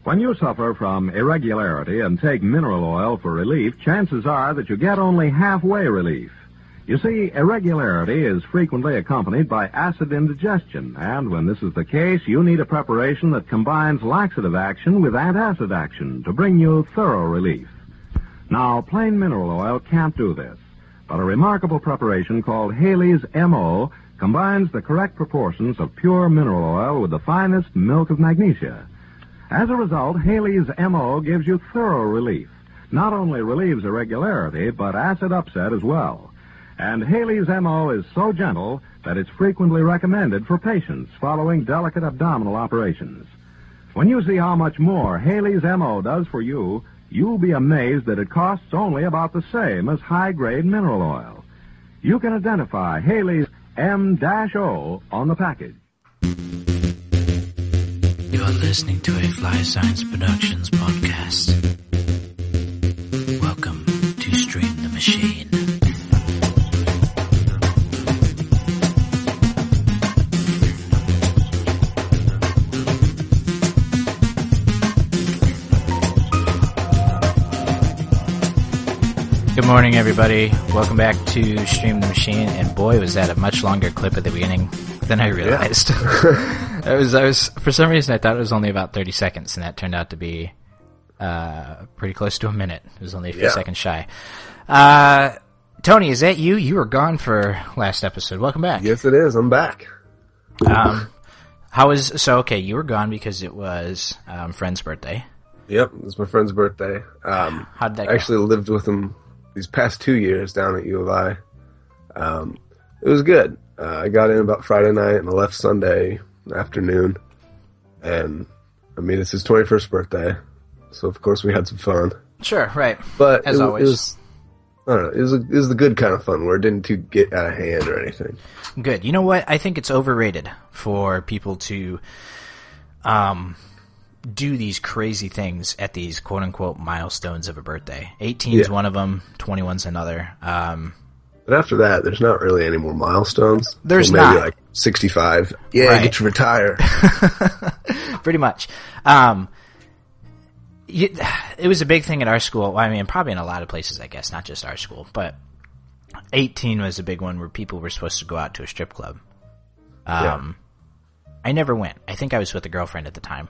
When you suffer from irregularity and take mineral oil for relief, chances are that you get only halfway relief. You see, irregularity is frequently accompanied by acid indigestion, and when this is the case, you need a preparation that combines laxative action with antacid action to bring you thorough relief. Now, plain mineral oil can't do this, but a remarkable preparation called Haley's M.O. combines the correct proportions of pure mineral oil with the finest milk of magnesia. As a result, Haley's M.O. gives you thorough relief. Not only relieves irregularity, but acid upset as well. And Haley's M.O. is so gentle that it's frequently recommended for patients following delicate abdominal operations. When you see how much more Haley's M.O. does for you, you'll be amazed that it costs only about the same as high-grade mineral oil. You can identify Haley's M-O on the package. You're listening to a Fly Science Productions podcast. Welcome to Stream the Machine. Good morning, everybody. Welcome back to Stream the Machine. And boy, was that a much longer clip at the beginning than I realized. Yeah. I was for some reason I thought it was only about 30 seconds, and that turned out to be pretty close to a minute. It was only a few seconds shy. Tony, is that you? You were gone for last episode. Welcome back. Yes, it is. I'm back. Okay, you were gone because it was friend's birthday. Yep, it was my friend's birthday. How did that go? I actually lived with him these past 2 years down at U of I. It was good. I got in about Friday night and I left Sunday afternoon. And, I mean, it's his 21st birthday. So, of course, we had some fun. Sure, right. But As always. I don't know, it was the good kind of fun where it didn't get out of hand or anything. Good. You know what? I think it's overrated for people to do these crazy things at these quote-unquote milestones of a birthday. 18 is one of them, 21's another. But after that, there's not really any more milestones. There's maybe not. Like 65. Yeah, right. Get to retire. Pretty much. It was a big thing at our school. I mean, probably in a lot of places, I guess, not just our school. But 18 was a big one where people were supposed to go out to a strip club. I never went. I think I was with a girlfriend at the time.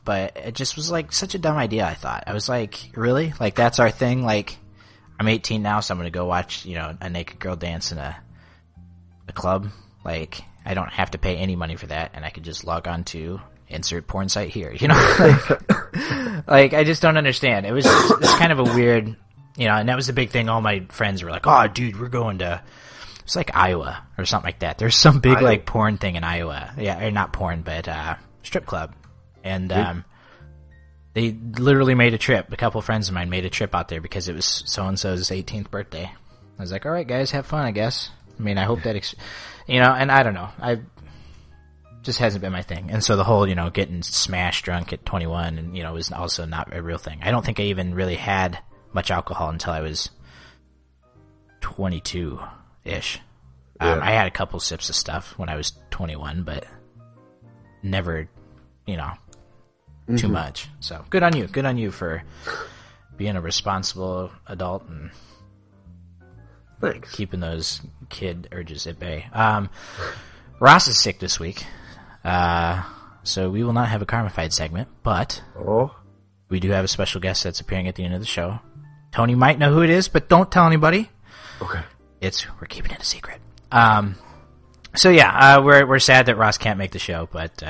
But it just was like such a dumb idea, I thought. I was like, really? Like, that's our thing? Like, I'm 18 now, so I'm going to go watch, a naked girl dance in a club. Like, I don't have to pay any money for that, and I could just log on to insert porn site here, Like, I just don't understand. It's kind of a weird, and that was the big thing. All my friends were like, oh, dude, we're going to, it's like Iowa or something like that. There's some big, like, porn thing in Iowa. Yeah, or not porn, but strip club. And they literally made a trip. A couple of friends of mine made a trip out there because it was so-and-so's 18th birthday. I was like, all right, guys, have fun, I guess. I mean, I hope that, and I don't know. Just hasn't been my thing. And so the whole, getting smashed drunk at 21 and, was also not a real thing. I don't think I even really had much alcohol until I was 22-ish. Yeah. I had a couple sips of stuff when I was 21, but never, too much. So good on you. Good on you for being a responsible adult and Thanks. Keeping those kid urges at bay. Ross is sick this week, so we will not have a Karmified segment, but we do have a special guest that's appearing at the end of the show. Tony might know who it is, but don't tell anybody. Okay. We're keeping it a secret. So yeah, we're sad that Ross can't make the show, but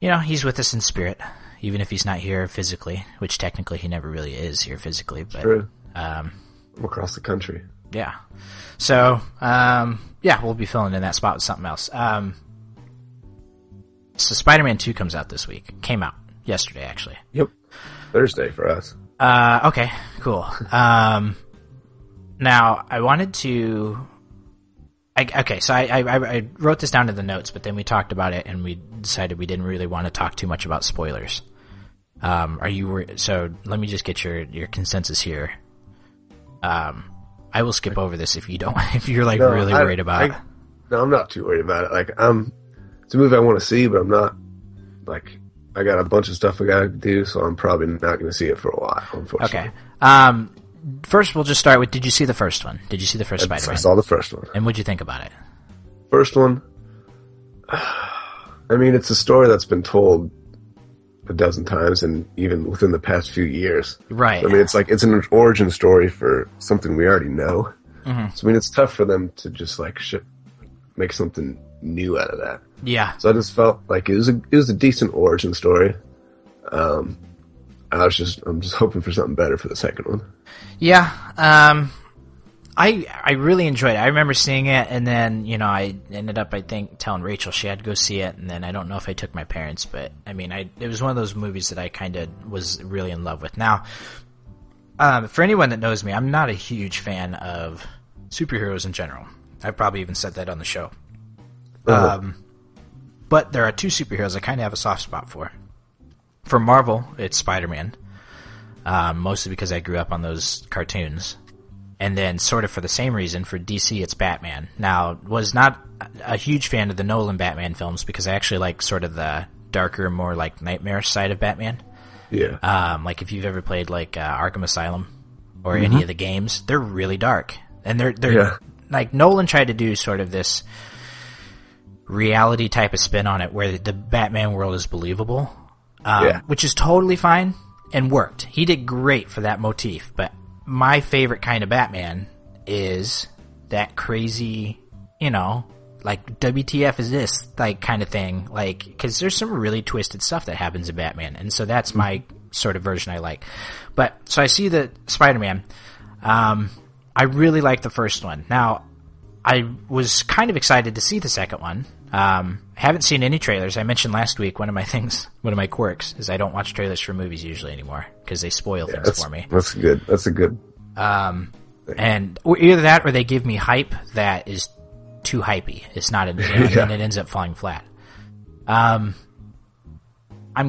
he's with us in spirit, even if he's not here physically, which technically he never really is here physically. But true. I'm across the country. Yeah. So we'll be filling in that spot with something else. So Spider-Man 2 comes out this week. Came out yesterday, actually. Yep. Thursday for us. Okay, cool. Now I wanted to. So I wrote this down in the notes, but then we talked about it and we decided we didn't really want to talk too much about spoilers. So let me just get your consensus here. I will skip over this if you're really worried about it. No, I'm not too worried about it. Like, it's a movie I want to see, but I'm not, like, I got a bunch of stuff I got to do, so I'm probably not going to see it for a while, unfortunately. Okay. First, we'll just start with, did you see the first one? Did you see the first Spider-Man? I saw the first one. And what'd you think about it? First one, I mean, it's a story that's been told a dozen times, and even within the past few years. Right. I mean, it's an origin story for something we already know. Mm-hmm. So, I mean, it's tough for them to just, like, make something new out of that. Yeah. So I just felt like it was a decent origin story. I'm just hoping for something better for the second one. Yeah. I really enjoyed it. I remember seeing it, and then, you know, I ended up, I think, telling Rachel she had to go see it, and then I don't know if I took my parents, but, I mean, it was one of those movies that I kind of was really in love with. Now, for anyone that knows me, I'm not a huge fan of superheroes in general. I've probably even said that on the show. But there are two superheroes I kind of have a soft spot for. For Marvel, it's Spider-Man, mostly because I grew up on those cartoons. And then, sort of for the same reason, for DC, it's Batman. Now, was not a huge fan of the Nolan Batman films because I actually like sort of the darker, more like nightmarish side of Batman. Yeah. Like if you've ever played like Arkham Asylum or any of the games, they're really dark. And they're like Nolan tried to do sort of this reality type of spin on it where the Batman world is believable, which is totally fine and worked. He did great for that motif, but my favorite kind of Batman is that crazy, you know, like WTF is this, like kind of thing, like, because there's some really twisted stuff that happens in Batman, and so that's my sort of version I like. But so I see the Spider-Man. I really like the first one. Now, I was kind of excited to see the second one. Haven't seen any trailers. I mentioned last week one of my quirks is I don't watch trailers for movies usually anymore because they spoil things for me. That's good. That's a good. And either that or they give me hype that is too hypey. It's not, and it ends up falling flat. I'm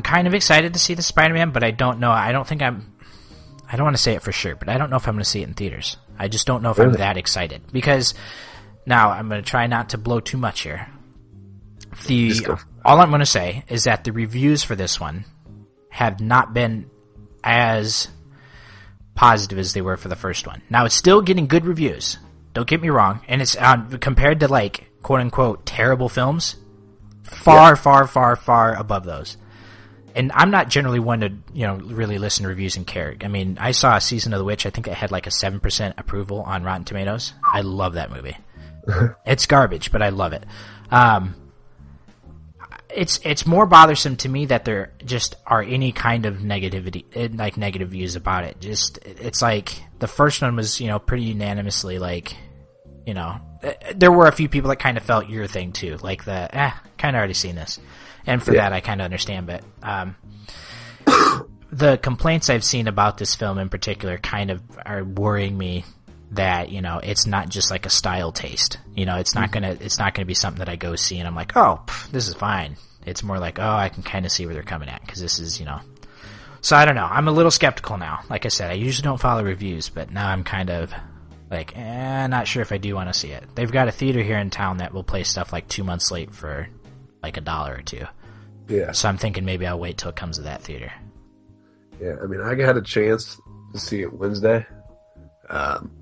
kind of excited to see the Spider-Man, but I don't know. I don't want to say it for sure, but I don't know if I'm going to see it in theaters. I just don't know if I'm that excited because now I'm going to try not to blow too much here. All I'm going to say is that the reviews for this one have not been as positive as they were for the first one. Now, it's still getting good reviews. Don't get me wrong. And it's compared to, like, quote-unquote terrible films, far above those. And I'm not generally one to, you know, really listen to reviews and care. I mean, I saw a Season of the Witch. I think it had, like, a 7% approval on Rotten Tomatoes. I love that movie. It's garbage, but I love it. It's more bothersome to me that there just are any kind of negativity, like negative views about it. It's like the first one was, you know, pretty unanimously like, you know, there were a few people that kind of felt your thing too, like kind of already seen this, and for that I kind of understand. But the complaints I've seen about this film in particular kind of are worrying me. That, you know, it's not just like a style taste. You know, it's not gonna be something that I go see and I'm like, oh, this is fine. It's more like, oh, I can kind of see where they're coming at because this is, you know. So I don't know. I'm a little skeptical now. Like I said, I usually don't follow reviews, but now I'm kind of like, not sure if I do want to see it. They've got a theater here in town that will play stuff like 2 months late for like $1 or $2. Yeah. So I'm thinking maybe I'll wait till it comes to that theater. Yeah, I mean, I had a chance to see it Wednesday.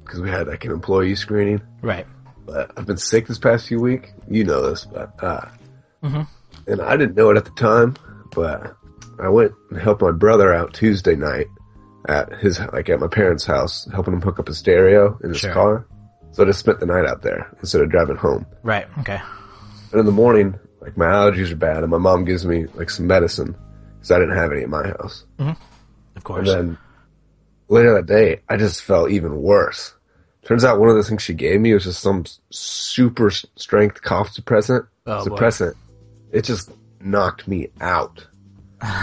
Because we had like an employee screening. Right. But I've been sick this past few weeks. You know this, but and I didn't know it at the time, but I went and helped my brother out Tuesday night at my parents' house, helping him hook up a stereo in his car. So I just spent the night out there instead of driving home. Right. Okay. And in the morning, like my allergies are bad, and my mom gives me like some medicine because I didn't have any at my house. Mm-hmm. Of course. And then later that day, I just felt even worse. Turns out one of the things she gave me was just some super strength cough suppressant. Boy. It just knocked me out.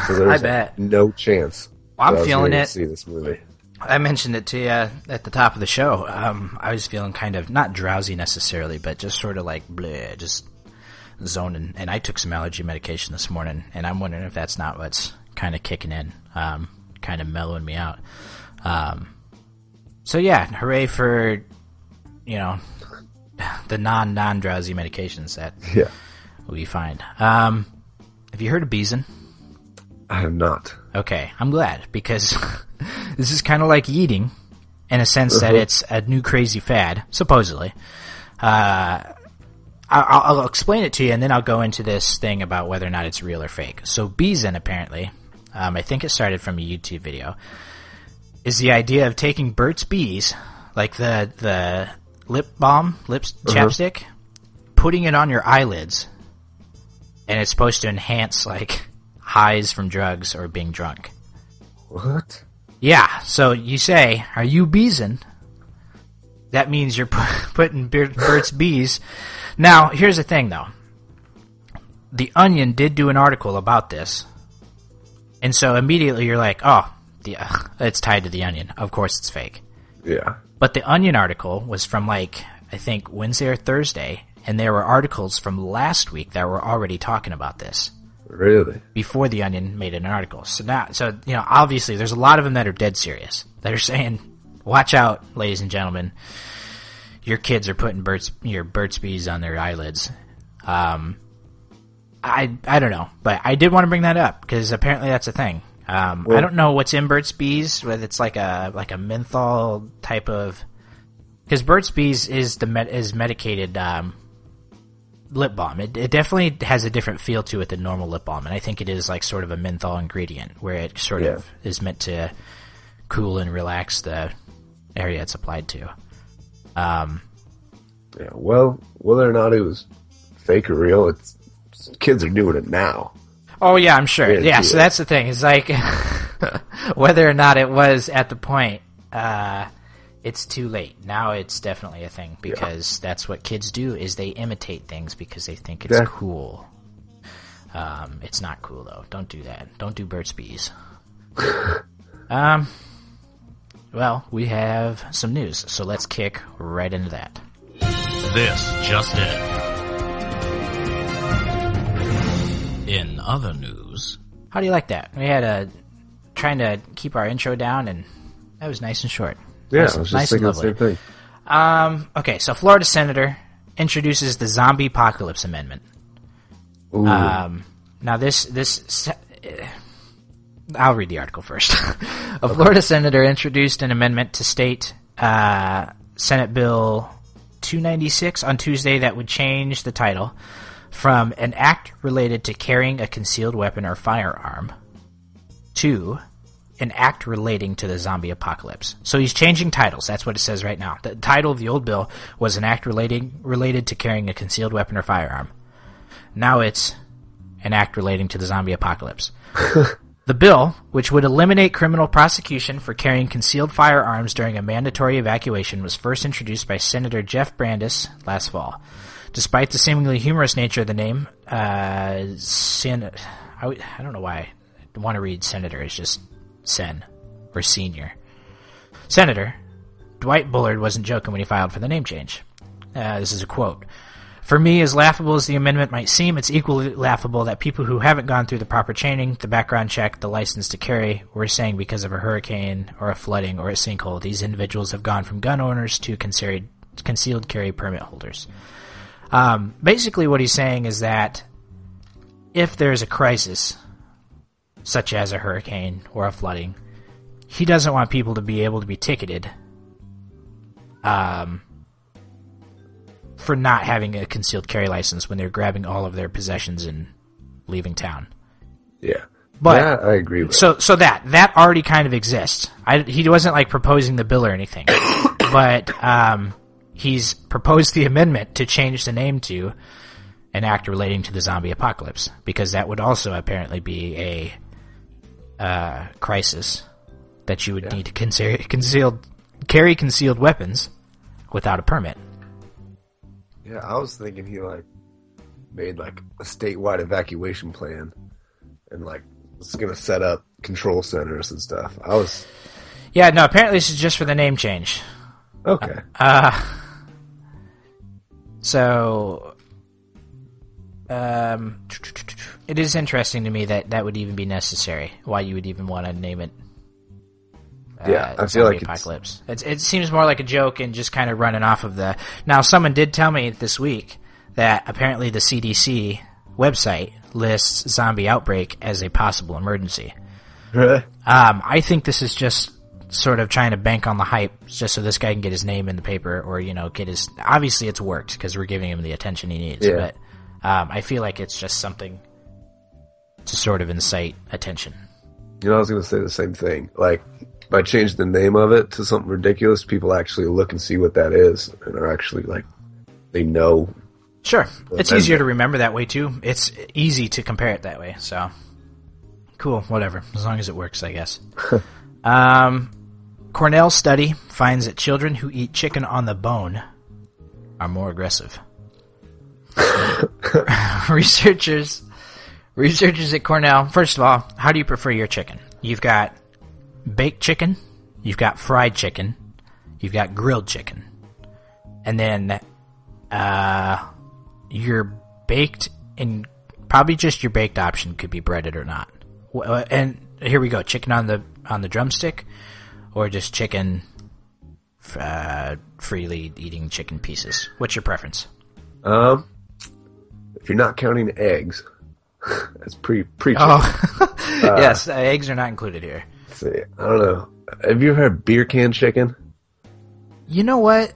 So there was bet. No chance. I'm feeling it. To see this movie. I mentioned it to you at the top of the show. I was feeling kind of not drowsy necessarily, but just sort of like bleh, just zoning. And I took some allergy medication this morning, and I'm wondering if that's not what's kind of kicking in, kind of mellowing me out. So yeah, hooray for, you know, the non-drowsy medications that we find. Have you heard of Beezin? I have not. Okay, I'm glad, because this is kind of like eating, in a sense that it's a new crazy fad, supposedly. I'll explain it to you, and then I'll go into this thing about whether or not it's real or fake. So Beezin, apparently, I think it started from a YouTube video, is the idea of taking Burt's Bees, like the lip balm, chapstick, putting it on your eyelids, and it's supposed to enhance, like, highs from drugs or being drunk. What? Yeah, so you say, are you Beezin? That means you're putting Burt's Bees. Now, here's the thing, though. The Onion did do an article about this, and so immediately you're like, oh, it's tied to The Onion. Of course it's fake. Yeah. But the Onion article was from, like, I think Wednesday or Thursday, and there were articles from last week that were already talking about this. Really? Before The Onion made an article. So obviously there's a lot of them that are dead serious. That are saying, watch out, ladies and gentlemen. Your kids are putting your Burt's Bees on their eyelids. I don't know, but I did want to bring that up because apparently that's a thing. I don't know what's in Burt's Bees, whether it's like a menthol type of, because Burt's Bees is medicated lip balm. It definitely has a different feel to it than normal lip balm, and I think it is like sort of a menthol ingredient where it sort of is meant to cool and relax the area it's applied to. Yeah, well, whether or not it was fake or real, kids are doing it now. Oh yeah, I'm sure. Yeah, so that's the thing. It's like whether or not it was at the point, it's too late. Now it's definitely a thing because that's what kids do, is they imitate things because they think it's cool. It's not cool though. Don't do that. Don't do Burt's Bees. Well, we have some news, so let's kick right into that. This just in other news. How do you like that? We had trying to keep our intro down, and that was nice and short. Yeah, nice, I was just nice thinking the same thing. Okay, so Florida senator introduces the Zombie Apocalypse Amendment. Ooh. Now this I'll read the article first. A Florida senator introduced an amendment to state Senate Bill 296 on Tuesday that would change the title from an act related to carrying a concealed weapon or firearm to an act relating to the zombie apocalypse. So he's changing titles. That's what it says right now. The title of the old bill was an act related to carrying a concealed weapon or firearm. Now it's an act relating to the zombie apocalypse. The bill, which would eliminate criminal prosecution for carrying concealed firearms during a mandatory evacuation, was first introduced by Senator Jeff Brandes last fall. Despite the seemingly humorous nature of the name, I don't know why I want to read senator. It's just sen, or senior. Senator Dwight Bullard wasn't joking when he filed for the name change. This is a quote. For me, as laughable as the amendment might seem, it's equally laughable that people who haven't gone through the proper training, the background check, the license to carry, were saying because of a hurricane or a flooding or a sinkhole, these individuals have gone from gun owners to concealed carry permit holders. Basically what he's saying is that if there's a crisis, such as a hurricane or a flooding, he doesn't want people to be able to be ticketed for not having a concealed carry license when they're grabbing all of their possessions and leaving town. Yeah. But that I agree with. So that already kind of exists. He wasn't like proposing the bill or anything, but he's proposed the amendment to change the name to an act relating to the zombie apocalypse, because that would also apparently be a crisis that you would need to carry concealed weapons without a permit. Yeah, I was thinking he made a statewide evacuation plan and was gonna set up control centers and stuff. Yeah, no, apparently this is just for the name change. Okay. So it is interesting to me that would even be necessary. Why you would even want to name it? I feel like apocalypse. It seems more like a joke and just kind of running off of the. Now, someone did tell me this week that apparently the CDC website lists zombie outbreak as a possible emergency. Really? I think this is just sort of trying to bank on the hype just so this guy can get his name in the paper or, get his... Obviously it's worked because we're giving him the attention he needs, but I feel like it's just something to sort of incite attention. I was going to say the same thing. Like, if I change the name of it to something ridiculous, people actually look and see what that is and are actually like, they know. Sure. It's easier to remember that way too. It's easy to compare it that way, so... Cool, whatever. As long as it works, I guess. Cornell study finds that children who eat chicken on the bone are more aggressive. Researchers at Cornell, first of all, how do you prefer your chicken? You've got baked chicken, you've got fried chicken, you've got grilled chicken. And then your baked, and probably just your baked option could be breaded or not. And here we go, chicken on the drumstick, or just chicken freely eating chicken pieces. What's your preference? If you're not counting eggs, that's pre-chicken. Oh, yes, eggs are not included here. Let's see, I don't know. Have you ever had beer can chicken? You know what?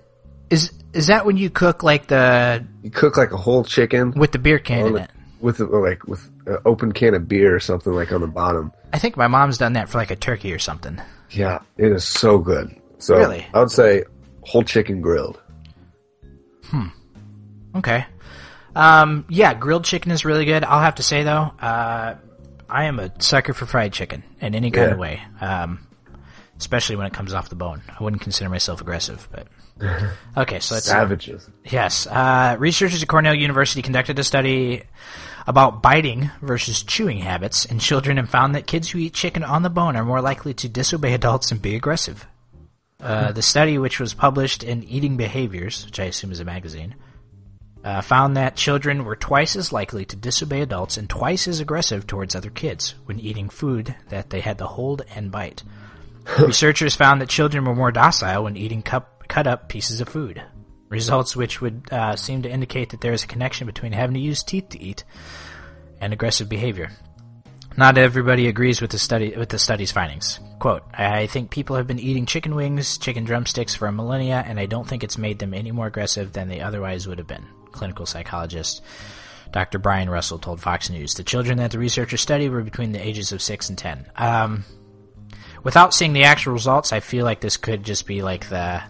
Is that when you cook like You cook like a whole chicken with the beer can in it? With an open can of beer or something like on the bottom. I think my mom's done that for like a turkey or something. Yeah, it is so good. So really? I would say whole chicken grilled. Okay. Yeah, grilled chicken is really good. I'll have to say though, I am a sucker for fried chicken in any kind of way. Especially when it comes off the bone. I wouldn't consider myself aggressive, but okay, so let's savages. Yes. Researchers at Cornell University conducted a study about biting versus chewing habits in children and found that kids who eat chicken on the bone are more likely to disobey adults and be aggressive. The study, which was published in Eating Behaviors, which I assume is a magazine, found that children were twice as likely to disobey adults and twice as aggressive towards other kids when eating food that they had to hold and bite. Researchers found that children were more docile when eating cut-up pieces of food, results which would seem to indicate that there is a connection between having to use teeth to eat and aggressive behavior. Not everybody agrees with the study's findings. Quote, I think people have been eating chicken wings, chicken drumsticks for a millennia, and I don't think it's made them any more aggressive than they otherwise would have been. Clinical psychologist Dr. Brian Russell told Fox News. The children that the researchers studied were between the ages of 6 and 10. Without seeing the actual results, I feel like this could just be like the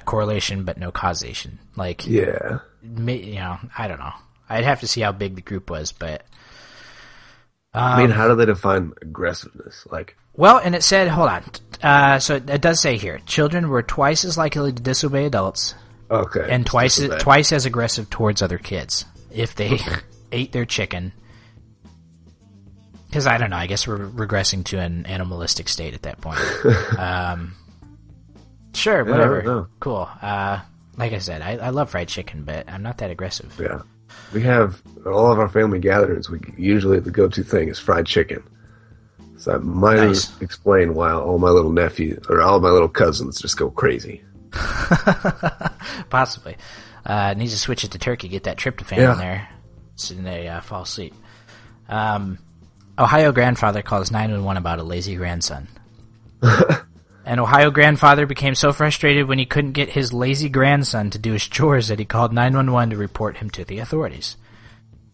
correlation but no causation. Like, yeah, I don't know. I'd have to see how big the group was, but I mean, how do they define aggressiveness? Like, well, and it said, hold on. So it does say here, children were twice as likely to disobey adults. Okay, and twice as aggressive towards other kids if they ate their chicken. Because I don't know, I guess we're regressing to an animalistic state at that point. Sure, whatever. Cool. Like I said, I love fried chicken, but I'm not that aggressive. Yeah. We have, all of our family gatherings, usually the go-to thing is fried chicken. So that might explain why all my little nephews, or all my little cousins just go crazy. Possibly. Needs to switch it to turkey, get that tryptophan in there, so they fall asleep. Ohio grandfather calls 911 about a lazy grandson. An Ohio grandfather became so frustrated when he couldn't get his lazy grandson to do his chores that he called 911 to report him to the authorities.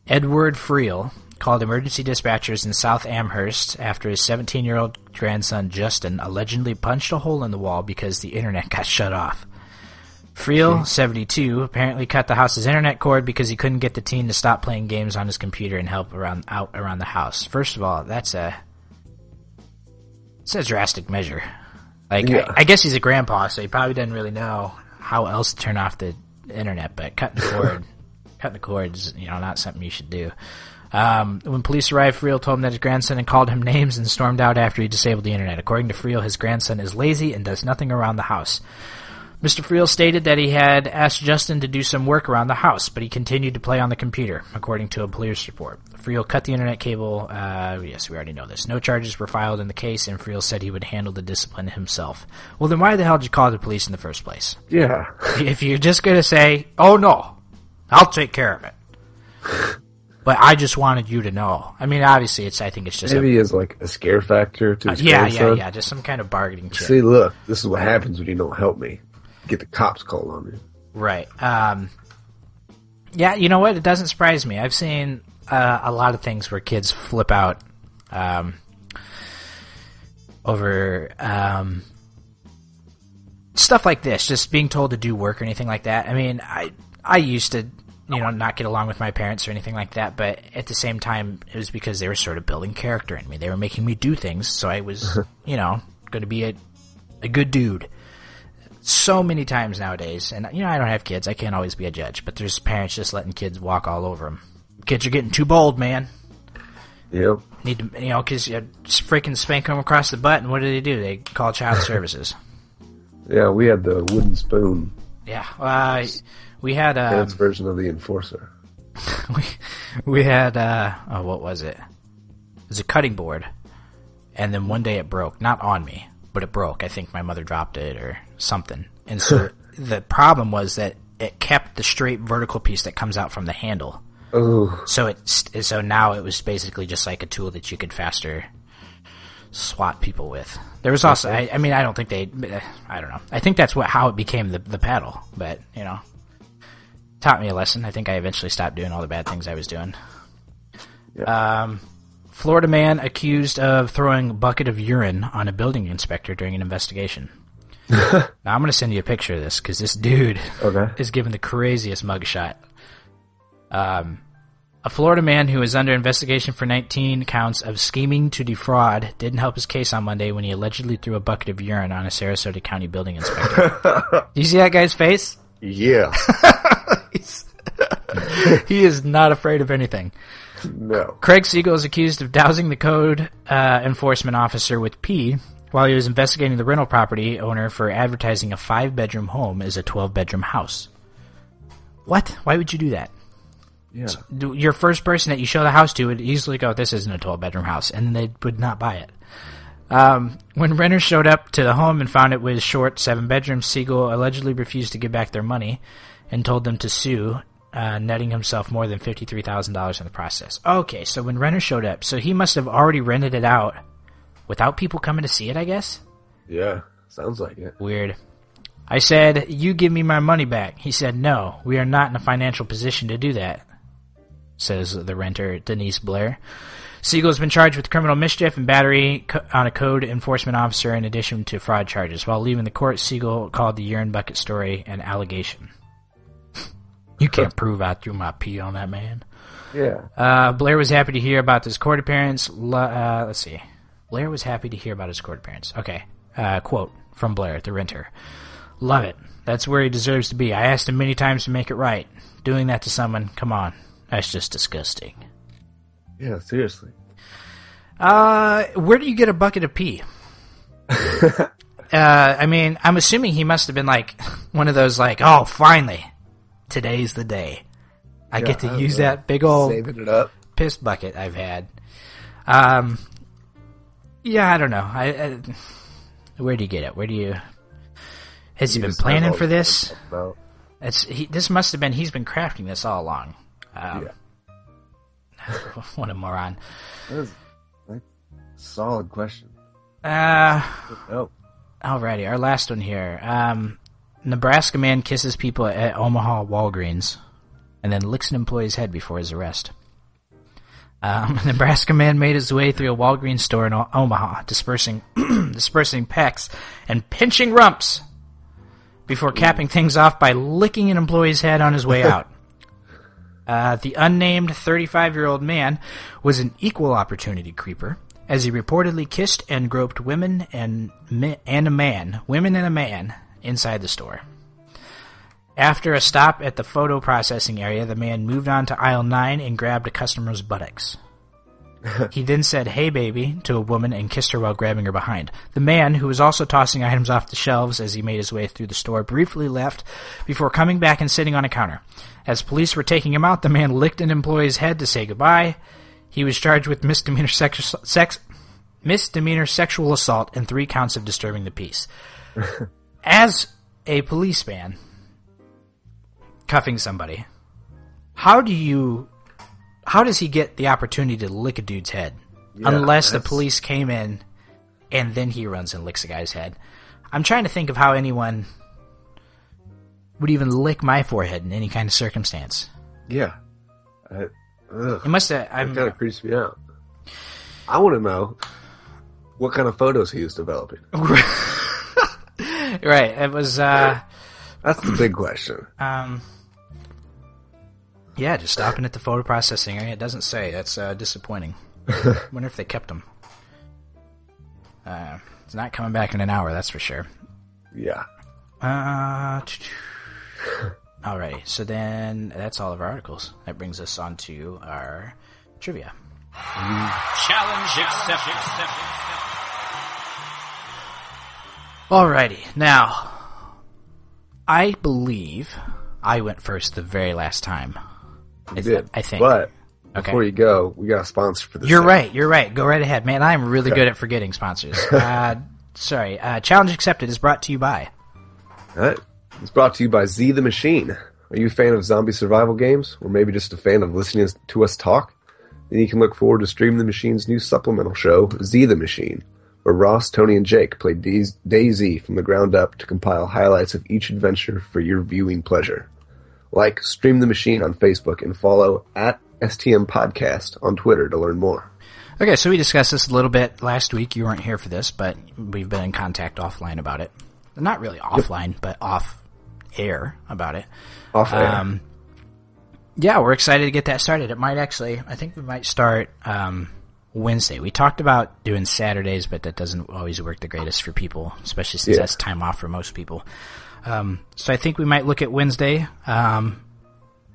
Edward Friel called emergency dispatchers in South Amherst after his 17-year-old grandson Justin allegedly punched a hole in the wall because the internet got shut off. Friel, 72, apparently cut the house's internet cord because he couldn't get the teen to stop playing games on his computer and help out around the house. First of all, it's a drastic measure. Like, yeah. I guess he's a grandpa, so he probably doesn't really know how else to turn off the internet, but cutting the cord is, not something you should do. When police arrived, Friel told him that his grandson had called him names and stormed out after he disabled the internet. According to Friel, his grandson is lazy and does nothing around the house. Mr. Friel stated that he had asked Justin to do some work around the house, but he continued to play on the computer, according to a police report. Friel cut the internet cable. Yes, we already know this. No charges were filed in the case, and Friel said he would handle the discipline himself. Well, then why the hell did you call the police in the first place? Yeah. If you're just going to say, oh, no, I'll take care of it. But I just wanted you to know. I mean, obviously, I think it's just maybe as like a scare factor to his yeah, grandson. yeah, just some kind of bargaining chip. See, look, this is what happens when you don't help me. Get the cops called on me. Right. Yeah, you know what? It doesn't surprise me. I've seen a lot of things where kids flip out over stuff like this, just being told to do work or anything like that. I mean, I used to, not get along with my parents or anything like that, but at the same time, it was because they were sort of building character in me. They were making me do things, so I was, going to be a good dude. So many times nowadays, and I don't have kids, I can't always be a judge, but there's parents just letting kids walk all over them. Kids are getting too bold, man. Yep. Need to, because you freaking spank them across the butt, and what do? They call child services. Yeah, we had the wooden spoon. Yeah, we had Parents' version of the enforcer. we had what was it? It was a cutting board, and then one day it broke. Not on me, but it broke. I think my mother dropped it or something. And so the problem was that it kept the straight vertical piece that comes out from the handle. Oh. So now it was basically just like a tool that you could faster swat people with. There was also, I mean, I don't think I don't know. I think that's how it became the paddle, but, taught me a lesson. I think I eventually stopped doing all the bad things I was doing. Yep. Florida man accused of throwing a bucket of urine on a building inspector during an investigation. Now, I'm going to send you a picture of this because this dude is given the craziest mugshot. A Florida man who is under investigation for 19 counts of scheming to defraud didn't help his case on Monday when he allegedly threw a bucket of urine on a Sarasota County building inspector. Do you see that guy's face? Yeah. He is not afraid of anything. No. Craig Siegel is accused of dousing the code enforcement officer with pee while he was investigating the rental property owner for advertising a 5-bedroom home as a 12-bedroom house. What? Why would you do that? Yeah. Your first person that you show the house to would easily go, this isn't a 12-bedroom house, and they would not buy it. When renters showed up to the home and found it was short 7 bedrooms, Siegel allegedly refused to give back their money and told them to sue, netting himself more than $53,000 in the process. Okay, so when renters showed up, so he must have already rented it out without people coming to see it, I guess? Yeah, sounds like it. Weird. I said, you give me my money back. He said, no, we are not in a financial position to do that, says the renter, Denise Blair. Siegel has been charged with criminal mischief and battery on a code enforcement officer in addition to fraud charges. While leaving the court, Siegel called the urine bucket story an allegation. You can't prove I threw my pee on that man. Yeah. Blair was happy to hear about this court appearance. Let's see. Blair was happy to hear about his court appearance. Okay. Quote from Blair, the renter. Love it. That's where he deserves to be. I asked him many times to make it right. Doing that to someone, come on. That's just disgusting. Yeah, seriously. Where do you get a bucket of pee? I mean, I'm assuming he must have been like one of those like, oh, finally, today's the day. I get to use that big old saving it up. piss bucket I've had. Yeah, I don't know. Where do you get it? Where do you? Has he been planning for this? This must have been. He's been crafting this all along. Yeah. What a moron. That is a solid question. Alrighty, our last one here. Nebraska man kisses people at Omaha Walgreens and then licks an employee's head before his arrest. Nebraska man made his way through a Walgreens store in Omaha, dispersing pecks and pinching rumps before capping things off by licking an employee's head on his way out. The unnamed 35-year-old man was an equal opportunity creeper, as he reportedly kissed and groped women and a man inside the store. After a stop at the photo processing area, the man moved on to aisle 9 and grabbed a customer's buttocks. He then said, "Hey, baby," to a woman and kissed her while grabbing her behind. The man, who was also tossing items off the shelves as he made his way through the store, briefly left before coming back and sitting on a counter. As police were taking him out, the man licked an employee's head to say goodbye. He was charged with misdemeanor sexual assault and 3 counts of disturbing the peace. As a policeman cuffing somebody, how do you how does he get the opportunity to lick a dude's head? Yeah, unless the police came in and then he runs and licks a guy's head. I'm trying to think of how anyone would even lick my forehead in any kind of circumstance. Yeah. It must have... That kind of creeps me out. I want to know what kind of photos he was developing. Right. It was... That's the big question. Yeah, just stopping at the photo processing area. It doesn't say. That's disappointing. Wonder if they kept them. It's not coming back in an hour, that's for sure. Yeah. Alrighty, so then that's all of our articles. That brings us on to our trivia. Challenge accepted. Alrighty, now, I believe I went first the very last time. You did. I think. But okay. Before you go, we got a sponsor for this. You're right. Go right ahead, man. I'm really good at forgetting sponsors. Sorry. Challenge Accepted is brought to you by... All right. It's brought to you by Z the Machine. Are you a fan of zombie survival games? Or maybe just a fan of listening to us talk? Then you can look forward to Stream the Machine's new supplemental show, Z the Machine, where Ross, Tony, and Jake play DayZ from the ground up to compile highlights of each adventure for your viewing pleasure. Like Stream the Machine on Facebook and follow at STM Podcast on Twitter to learn more. Okay, so we discussed this a little bit last week. You weren't here for this, but we've been in contact offline about it. Not really offline, but off air about it. Off air. Yeah, we're excited to get that started. It might actually, I think we might start Wednesday. We talked about doing Saturdays, but that doesn't always work the greatest for people, especially since that's time off for most people. So I think we might look at Wednesday,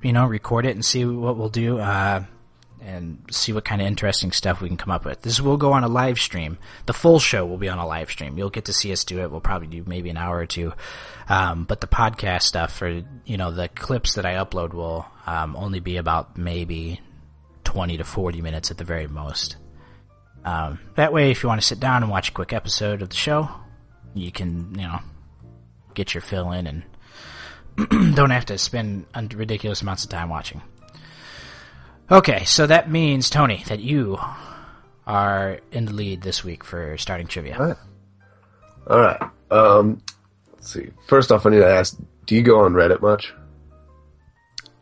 record it and see what we'll do, and see what kind of interesting stuff we can come up with. This will go on a live stream. The full show will be on a live stream. You'll get to see us do it. We'll probably do maybe an hour or two. But the podcast stuff for, the clips that I upload will, only be about maybe 20 to 40 minutes at the very most. That way, if you want to sit down and watch a quick episode of the show, you can, get your fill in and don't have to spend ridiculous amounts of time watching. Okay, so that means, Tony, that you are in the lead this week for starting trivia. All right. Let's see. First off, I need to ask, do you go on Reddit much?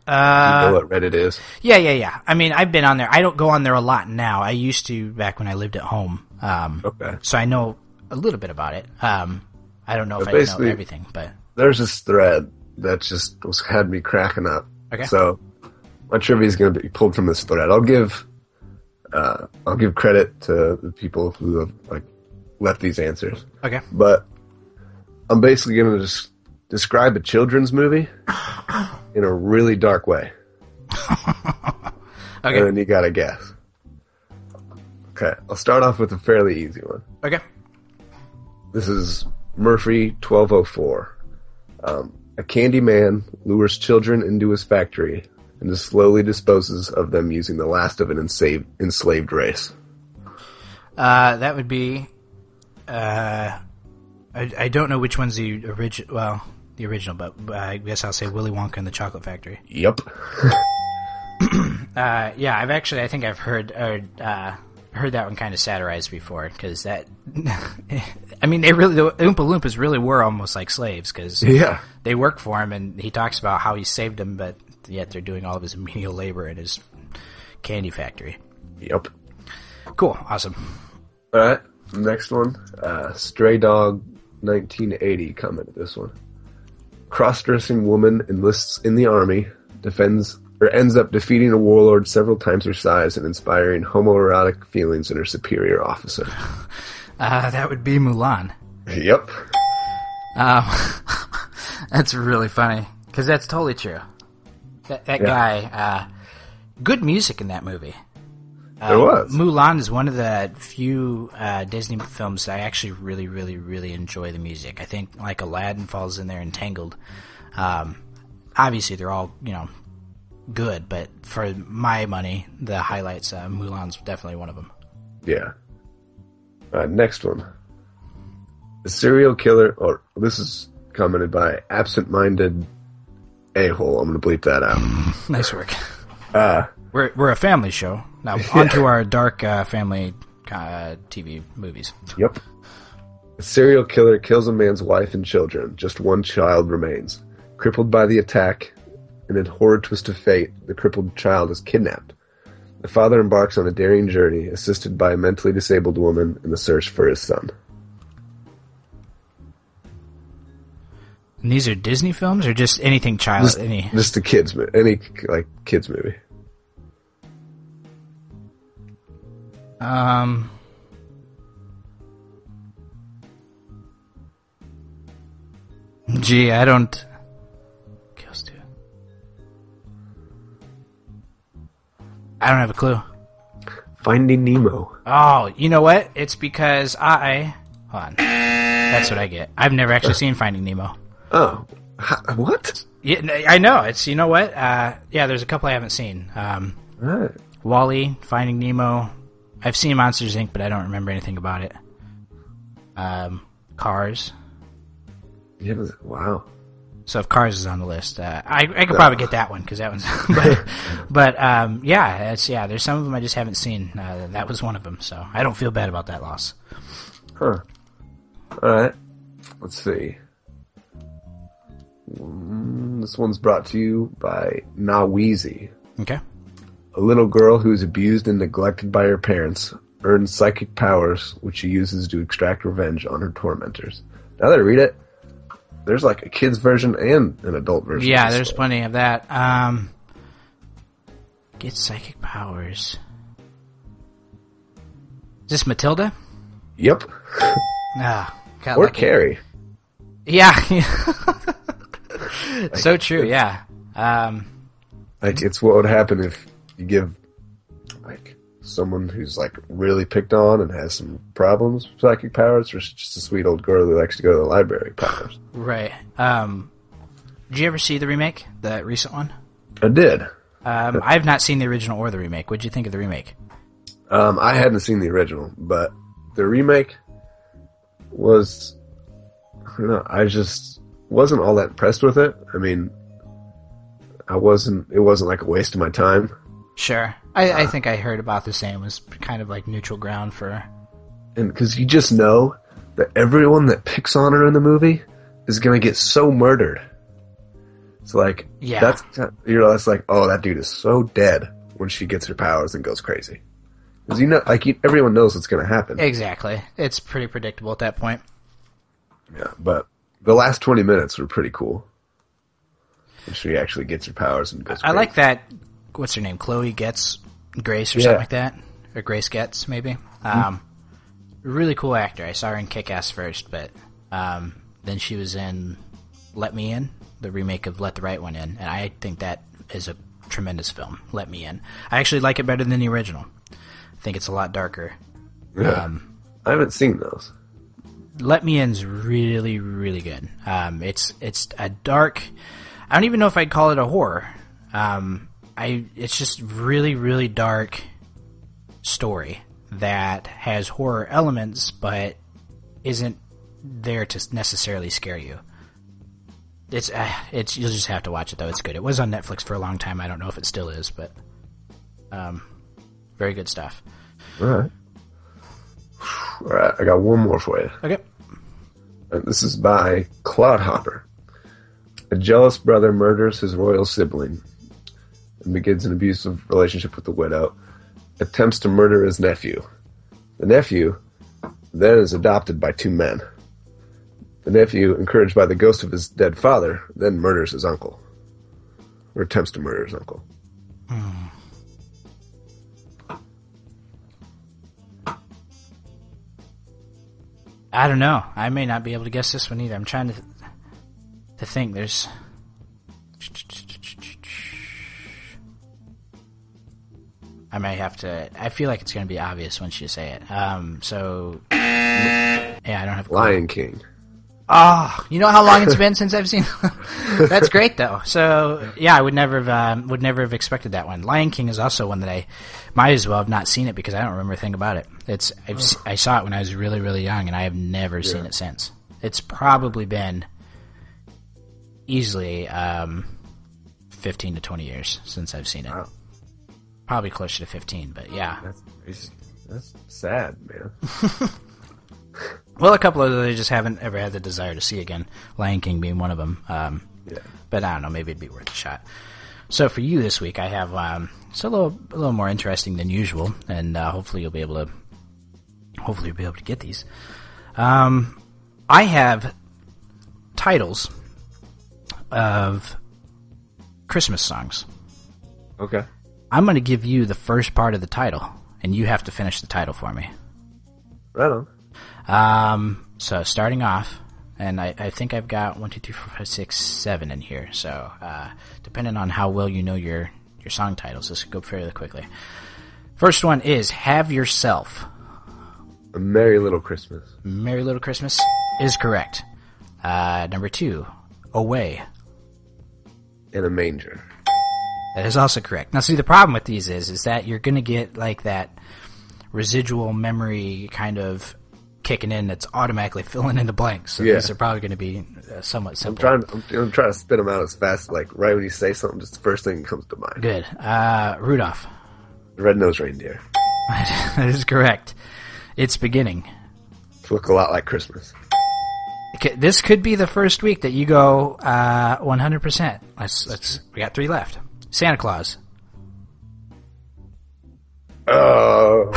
Do you know what Reddit is? Yeah. I mean, I've been on there. I don't go on there a lot now. I used to back when I lived at home. Okay. So I know a little bit about it. I don't know if I know everything, but... There's this thread that just had me cracking up. Okay. So... my trivia is going to be pulled from this thread. I'll give credit to the people who have left these answers. Okay. But I'm basically going to describe a children's movie in a really dark way. Okay. And then you got to guess. Okay. I'll start off with a fairly easy one. Okay. This is Murphy 1204. A candy man lures children into his factory and just slowly disposes of them using the last of an enslaved race. That would be... I don't know which one's the original... Well, the original, but I guess I'll say Willy Wonka and the Chocolate Factory. Yep. Yeah, I think I've heard that one kind of satirized before, because that... I mean, the Oompa Loompas really were almost like slaves, because they work for him, and he talks about how he saved them, but yet they're doing all of his menial labor in his candy factory. Yep. Cool. Awesome. All right. Next one. Stray Dog 1980 commented this one. Cross-dressing woman enlists in the army, ends up defeating a warlord several times her size and inspiring homoerotic feelings in her superior officer. That would be Mulan. Yep. That's really funny, because that's totally true. That guy, good music in that movie. There was. Mulan is one of the few Disney films that I actually really, really, really enjoy the music. I think Aladdin falls in there, and Tangled. Obviously, they're all good, but for my money, the highlights, Mulan's definitely one of them. Yeah. Next one. A serial killer, or this is commented by Absent-Minded A-hole. I'm going to bleep that out. Nice work. We're a family show. Now, on to our dark family TV movies. Yep. A serial killer kills a man's wife and children. Just one child remains. Crippled by the attack, in a horrid twist of fate, the crippled child is kidnapped. The father embarks on a daring journey, assisted by a mentally disabled woman in the search for his son. And these are Disney films, or just anything child? Just a kids movie. Any kids movie. Gee, I don't. Kills two. I don't have a clue. Finding Nemo. Oh, you know what? It's because hold on. That's what I get. I've never actually seen Finding Nemo. Oh, what? Yeah, I know. It's, you know what? Yeah, there's a couple I haven't seen. Right. Wall-E, Finding Nemo. I've seen Monsters, Inc., but I don't remember anything about it. Cars. Yeah, wow. So if Cars is on the list, I could probably get that one, because that one's... but yeah, there's some of them I just haven't seen. That was one of them, so I don't feel bad about that loss. Huh. Alright. Let's see. This one's brought to you by Naweezy. Okay. A little girl who is abused and neglected by her parents earns psychic powers, which she uses to extract revenge on her tormentors. Now that I read it, there's like a kid's version and an adult version. Yeah, there's plenty of that. Get psychic powers. Is this Matilda? Yep. Got or lucky. Carrie. Yeah. So true, yeah. Like, it's what would happen if you give, like, someone who's, like, really picked on and has some problems with psychic powers versus just a sweet old girl who likes to go to the library powers. Right. Did you ever see the remake? The recent one? I did. I've not seen the original or the remake. What'd you think of the remake? I hadn't seen the original, but the remake was, I don't know, I just wasn't all that impressed with it. I mean, it wasn't like a waste of my time. Sure. I think I heard about the same. It was kind of like neutral ground for... And because you just know that everyone that picks on her in the movie is going to get so murdered. It's like, yeah. That's like, oh, that dude is so dead when she gets her powers and goes crazy. Because you know, like, everyone knows what's going to happen. Exactly. It's pretty predictable at that point. Yeah, but the last 20 minutes were pretty cool. When she actually gets her powers and goes crazy. I like that, what's her name, Chloe Grace or something like that? Or Grace Getz, maybe? Really cool actor. I saw her in Kick-Ass first, but then she was in Let Me In, the remake of Let the Right One In, and I think that is a tremendous film, Let Me In. I actually like it better than the original. I think it's a lot darker. Yeah. I haven't seen those. Let Me In's really, really good. It's a dark... I don't even know if I'd call it a horror. It's just really, really dark story that has horror elements, but isn't there to necessarily scare you. It's you'll just have to watch it though. It's good. It was on Netflix for a long time. I don't know if it still is, but very good stuff. All right. I got one more for you. Okay. This is by Clodhopper. A jealous brother murders his royal sibling and begins an abusive relationship with the widow. Attempts to murder his nephew. The nephew then is adopted by two men. The nephew, encouraged by the ghost of his dead father, then murders his uncle. Or attempts to murder his uncle. I don't know. I may not be able to guess this one either. I'm trying to think. There's... I might have to... I feel like it's going to be obvious once you say it. So... Yeah, I don't have... Lion King. Oh, you know how long it's been since I've seen... That's great, though. So, yeah, I would never have expected that one. Lion King is also one that I might as well have not seen it because I don't remember a thing about it. I saw it when I was really, really young, and I have never seen it since. It's probably been easily 15 to 20 years since I've seen it. Wow. Probably closer to 15, but yeah. That's sad, man. Well, a couple of those I just haven't ever had the desire to see again. Lion King being one of them. Yeah. But I don't know, maybe it'd be worth a shot. So for you this week, I have it's a little more interesting than usual, and hopefully you'll be able to get these. I have titles of Christmas songs. Okay. I'm going to give you the first part of the title, and you have to finish the title for me. Right on. So starting off, and I think I've got 1, 2, 3, 4, 5, 6, 7 in here. So depending on how well you know your song titles, this could go fairly quickly. First one is Have Yourself. A Merry Little Christmas. Merry Little Christmas is correct. Number 2, Away. In a Manger. That is also correct. Now, see, the problem with these is that you're going to get like that residual memory kind of kicking in that's automatically filling in the blanks. So these are probably going to be somewhat simple. I'm trying to spit them out as fast, like right when you say something, just the first thing that comes to mind. Good. Rudolph. The Red-Nosed Reindeer. That is correct. It's beginning. Look a lot like Christmas. Okay, this could be the first week that you go 100%. Let's. We got 3 left. Santa Claus. Oh.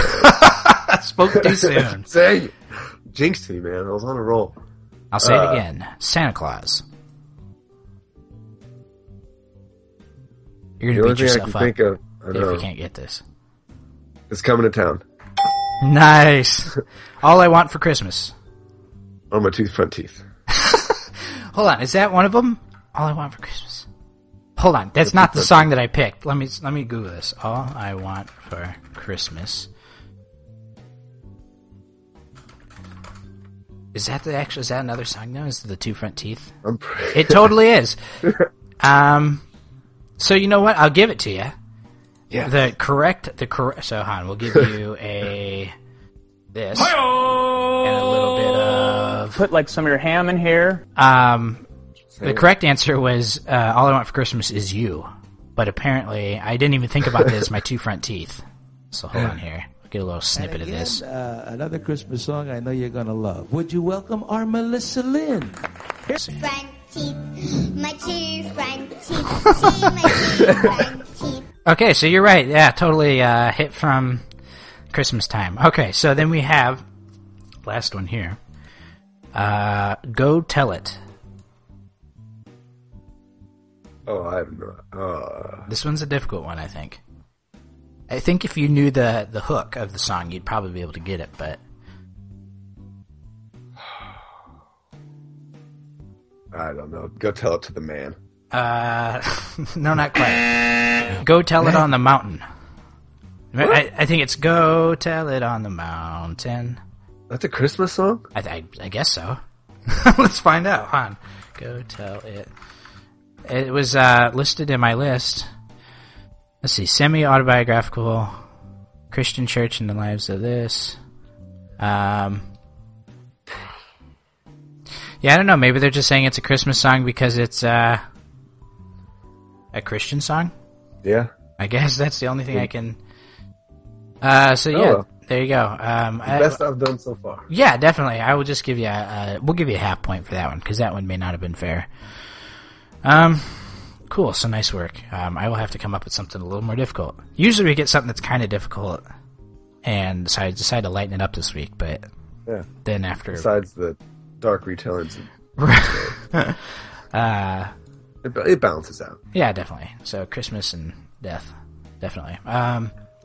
I spoke too soon. Dang it. Jinxed me, man. I was on a roll. I'll say it again. Santa Claus. You're going to beat yourself up if you can't get this. It's Coming to Town. Nice. All I Want for Christmas. On my front teeth. Hold on. Is that one of them? All I Want for Christmas. Hold on. That's not the song that I picked. Let me Google this. All I Want for Christmas. Is that another song now? Is it the 2 Front Teeth? It totally is. So you know what? I'll give it to you. Yeah. The correct. So Han, we'll give you this and a little bit of. Put like some of your ham in here. The correct answer was All I Want for Christmas Is You, but apparently I didn't even think about this. My 2 front teeth. So hold on here. I'll get a little snippet again, of this. Another Christmas song I know you're gonna love. Would you welcome our Melissa Lynn? Front teeth, my 2 front teeth. See my 2 front teeth. Okay, so you're right. Yeah, totally hit from Christmas time. Okay, so then we have last one here. Go Tell It. Oh, I have no. This one's a difficult one, I think. I think if you knew the hook of the song, you'd probably be able to get it, but... I don't know. Go Tell It to the Man. No, not quite. Go Tell It on the Mountain. I think it's Go Tell It on the Mountain. That's a Christmas song? I guess so. Let's find out. Hold on. Go Tell It. It was listed in my list. Let's see. Semi-autobiographical. Christian Church and the Lives of This. Yeah, I don't know. Maybe they're just saying it's a Christmas song because it's a Christian song? Yeah. I guess that's the only thing I can... So yeah, well. There you go. Best I've done so far. Yeah, definitely. I will just give you we'll give you a half point for that one, because that one may not have been fair. Cool, so nice work. I will have to come up with something a little more difficult. Usually we get something that's kind of difficult, and so I decided to lighten it up this week, but yeah. Then after... Besides the dark retellings. It balances out. Yeah, definitely. So Christmas and death, definitely.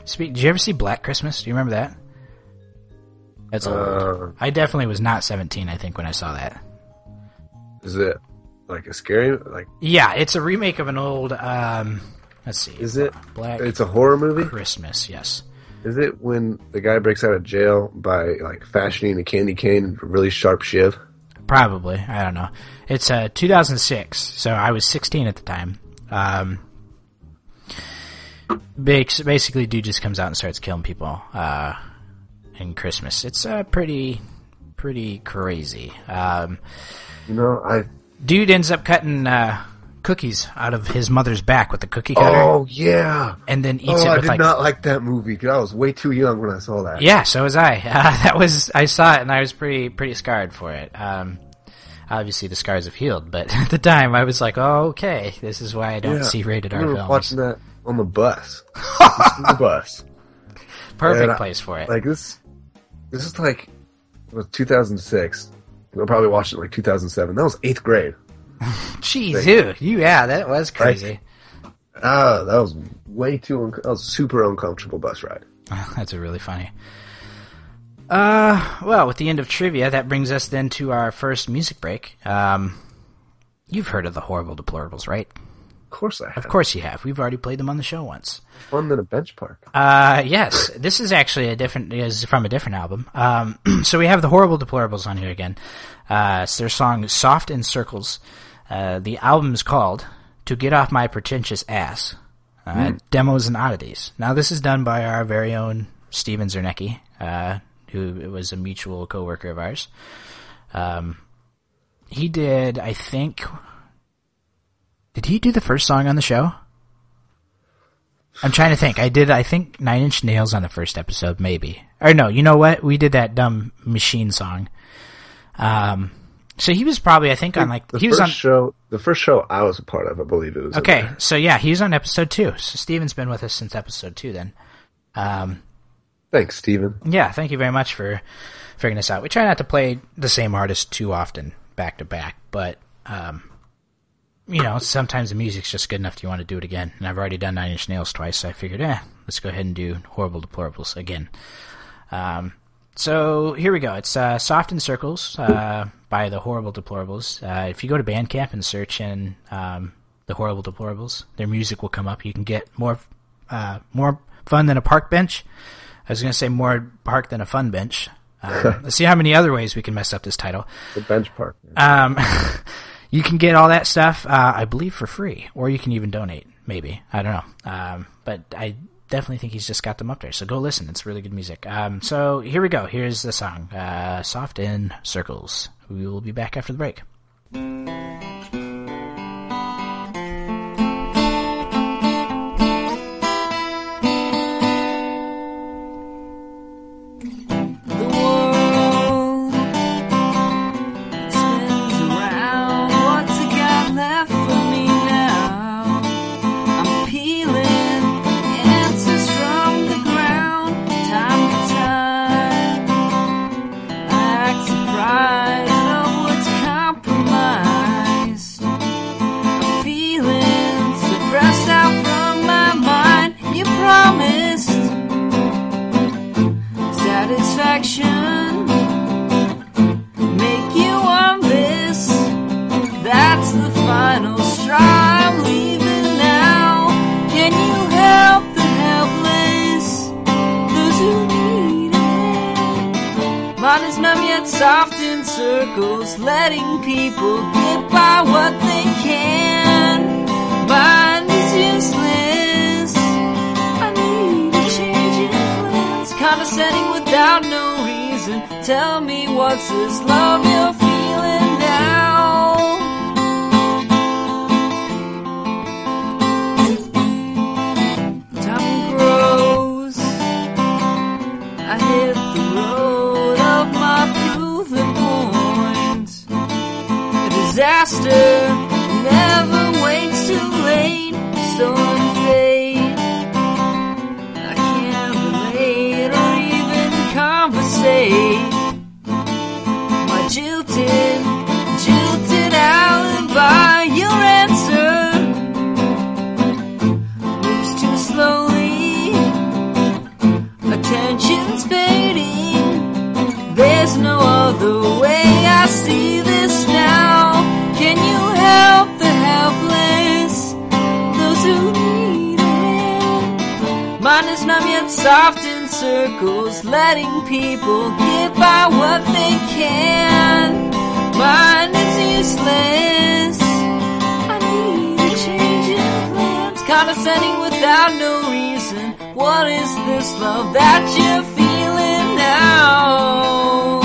Did you ever see Black Christmas? Do you remember that? That's old. I definitely was not 17, I think, when I saw that. Is it like a scary, Yeah, it's a remake of an old, let's see. Is it? Black It's a horror movie? Christmas, yes. Is it when the guy breaks out of jail by, fashioning a candy cane into a really sharp shiv? Probably. I don't know. It's 2006, so I was 16 at the time. Basically, dude just comes out and starts killing people in Christmas. It's pretty crazy. Dude ends up cutting cookies out of his mother's back with the cookie cutter. Oh yeah. And then eats it I with did not like that movie because I was way too young when I saw that. Yeah, so was I. I saw it and I was pretty scarred for it. Obviously the scars have healed, but at the time I was like, oh, okay, this is why I don't see rated R I remember films. watching that on the bus. On the bus. Perfect place for it. Like this is like, it was 2006. I probably watched it like 2007. That was 8th grade. Jeez, that was crazy. That was way too. That was a super uncomfortable bus ride. That's really funny. Well, with the end of trivia, that brings us then to our first music break. You've heard of the Horrible Deplorables, right? Of course I have. Of course you have. We've already played them on the show once. Fun than a bench park. Yes. This is actually is from a different album. So we have the Horrible Deplorables on here again. It's their song Soft in Circles. The album is called To Get Off My Pretentious Ass. Demos and Oddities. Now this is done by our very own Steven Zernecki, who was a mutual coworker of ours. He did, I think... Did he do the first song on the show? I'm trying to think. I think 9 Inch Nails on the first episode, maybe. Or no, you know what? We did that dumb Machine song. So he was probably, I think, on like... The first show I was a part of, I believe it was. Okay, so yeah, he was on episode 2. So Steven's been with us since episode 2 then. Thanks, Steven. Yeah, thank you very much for figuring this out. We try not to play the same artist too often, back to back, but... sometimes the music's just good enough you want to do it again. And I've already done 9 Inch Nails twice, so I figured, let's go ahead and do Horrible Deplorables again. So here we go. It's Soft in Circles by the Horrible Deplorables. If you go to Bandcamp and search in the Horrible Deplorables, their music will come up. You can get more fun than a park bench. I was going to say more park than a fun bench. Let's see how many other ways we can mess up this title. The bench park. You can get all that stuff, I believe, for free, or you can even donate, maybe. I don't know. But I definitely think he's just got them up there, so go listen. It's really good music. So here we go. Here's the song, Soft in Circles. We will be back after the break. Soft in circles, letting people get by what they can. Mine is useless. I need a change in plans. Condescending without no reason. Tell me what's this love you're feeling now? Time grows. I hit the road of my disaster never waits too late. Storm fade. I can't relate or even conversate. My jilted alibi. Your answer moves too slowly. Attention's fading. There's no other way. I see this now. Can you help the helpless, those who need it? Mine is numb yet soft in circles, letting people get by what they can. Mine is useless. I need a change in plans. Condescending without no reason. What is this love that you're feeling now?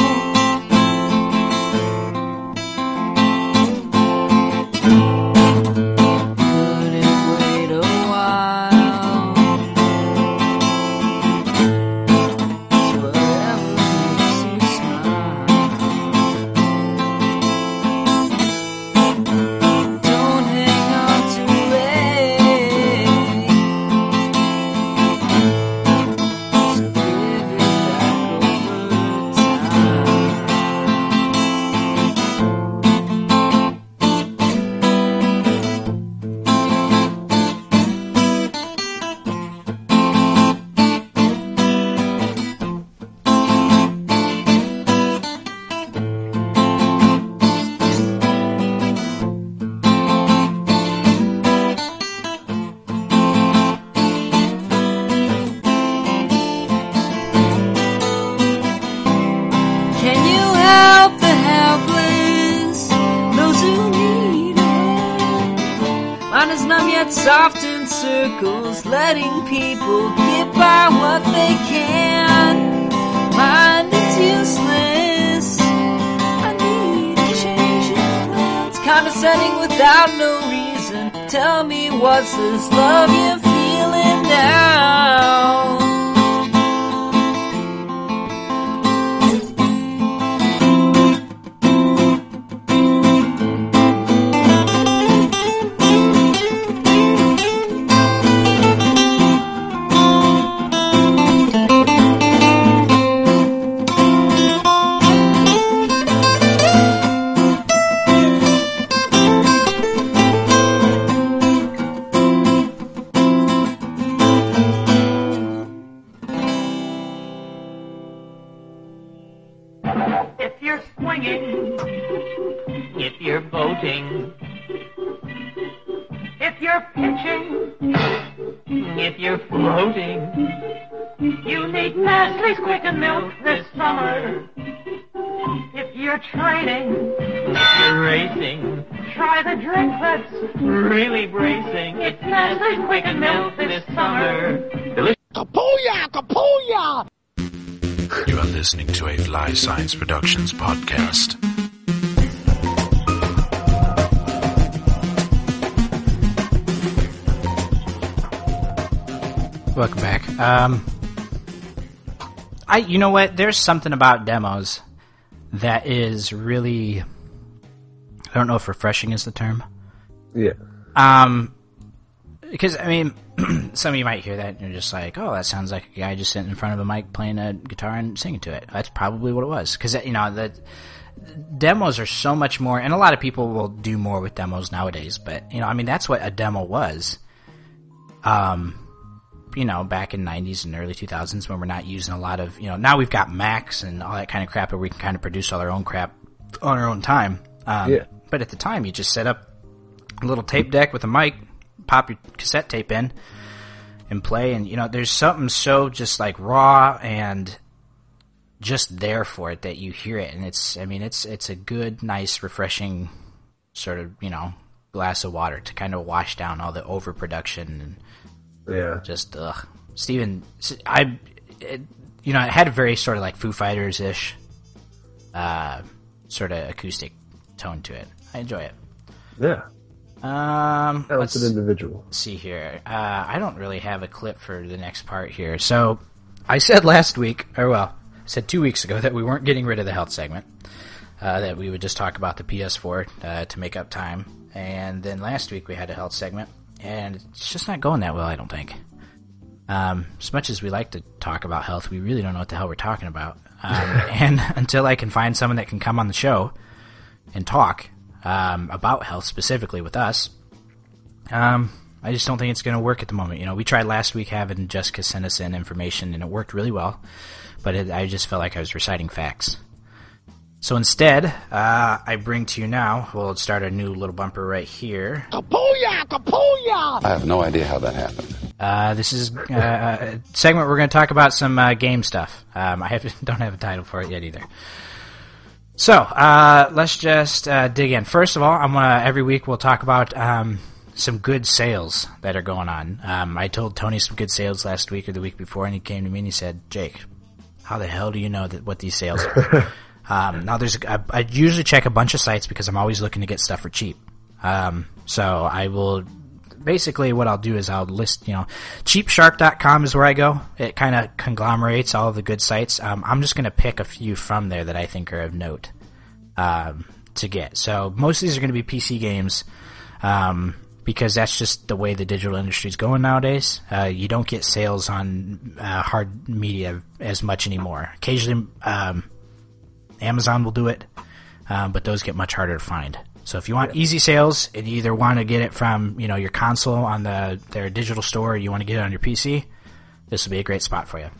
Mind is numb yet soft in circles, letting people get by what they can. Mind is useless. I need a change of plans. Condescending without no reason. Tell me, what's this love you're feeling now? If you're boating, if you're pitching, if you're floating, you need Nestle's Quicken Milk this summer. If you're training, if you're racing, try the drink that's really bracing. It's Nestle's Quicken Milk this summer. Delicious. Kapooyah! Kapooyah! You are listening to a Fly Science Productions podcast. Welcome back. You know what? There's something about demos that is really, I don't know if refreshing is the term. Yeah. Because, I mean, some of you might hear that and you're just like, oh, that sounds like a guy just sitting in front of a mic playing a guitar and singing to it. That's probably what it was. Because, you know, the demos are so much more, and a lot of people will do more with demos nowadays, but, you know, I mean, that's what a demo was. You know, back in 90s and early 2000s when we're not using a lot of, you know, now we've got Macs and all that kind of crap where we can kind of produce all our own crap on our own time. Yeah. But at the time, you just set up a little tape deck with a mic, pop your cassette tape in, and play. And, you know, there's something so just like raw and just there for it that you hear it. And it's a good, nice, refreshing sort of, you know, glass of water to kind of wash down all the overproduction and just, Steven, it had a very sort of like Foo Fighters-ish sort of acoustic tone to it. I enjoy it. Yeah. That's an individual. Let's see here. I don't really have a clip for the next part here. So I said last week, I said 2 weeks ago that we weren't getting rid of the health segment, that we would just talk about the PS4 to make up time. And then last week we had a health segment, and it's just not going that well, I don't think. As much as we like to talk about health, we really don't know what the hell we're talking about. And until I can find someone that can come on the show and talk about health specifically with us, I just don't think it's going to work at the moment. You know, we tried last week having Jessica send us in information, and it worked really well, but I just felt like I was reciting facts. So instead, I bring to you now, we'll start a new little bumper right here. Kapooyah! Kapooyah! I have no idea how that happened. This is a segment we're going to talk about some game stuff. I don't have a title for it yet either. So, let's just dig in. First of all, every week we'll talk about some good sales that are going on. I told Tony some good sales last week or the week before, and he came to me and he said, Jake, how the hell do you know what these sales are? Now, I usually check a bunch of sites because I'm always looking to get stuff for cheap. So I will, basically what I'll do is I'll list, cheapshark.com is where I go. It kind of conglomerates all of the good sites. I'm just going to pick a few from there that I think are of note, to get. So most of these are going to be PC games, because that's just the way the digital industry is going nowadays. You don't get sales on, hard media as much anymore. Occasionally, Amazon will do it, but those get much harder to find. So if you want easy sales and you either want to get it from, your console on their digital store, or you want to get it on your PC, this will be a great spot for you.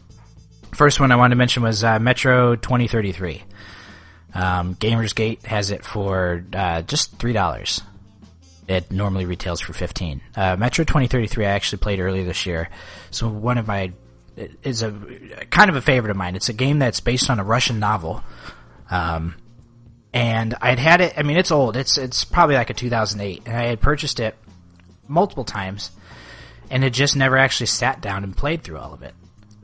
First one I wanted to mention was Metro 2033. Gamersgate has it for just $3. It normally retails for $15. Metro 2033 I actually played earlier this year. So is a kind of a favorite of mine. It's a game that's based on a Russian novel. And I'd had it, it's old. It's probably like a 2008. And I had purchased it multiple times and had just never actually sat down and played through all of it.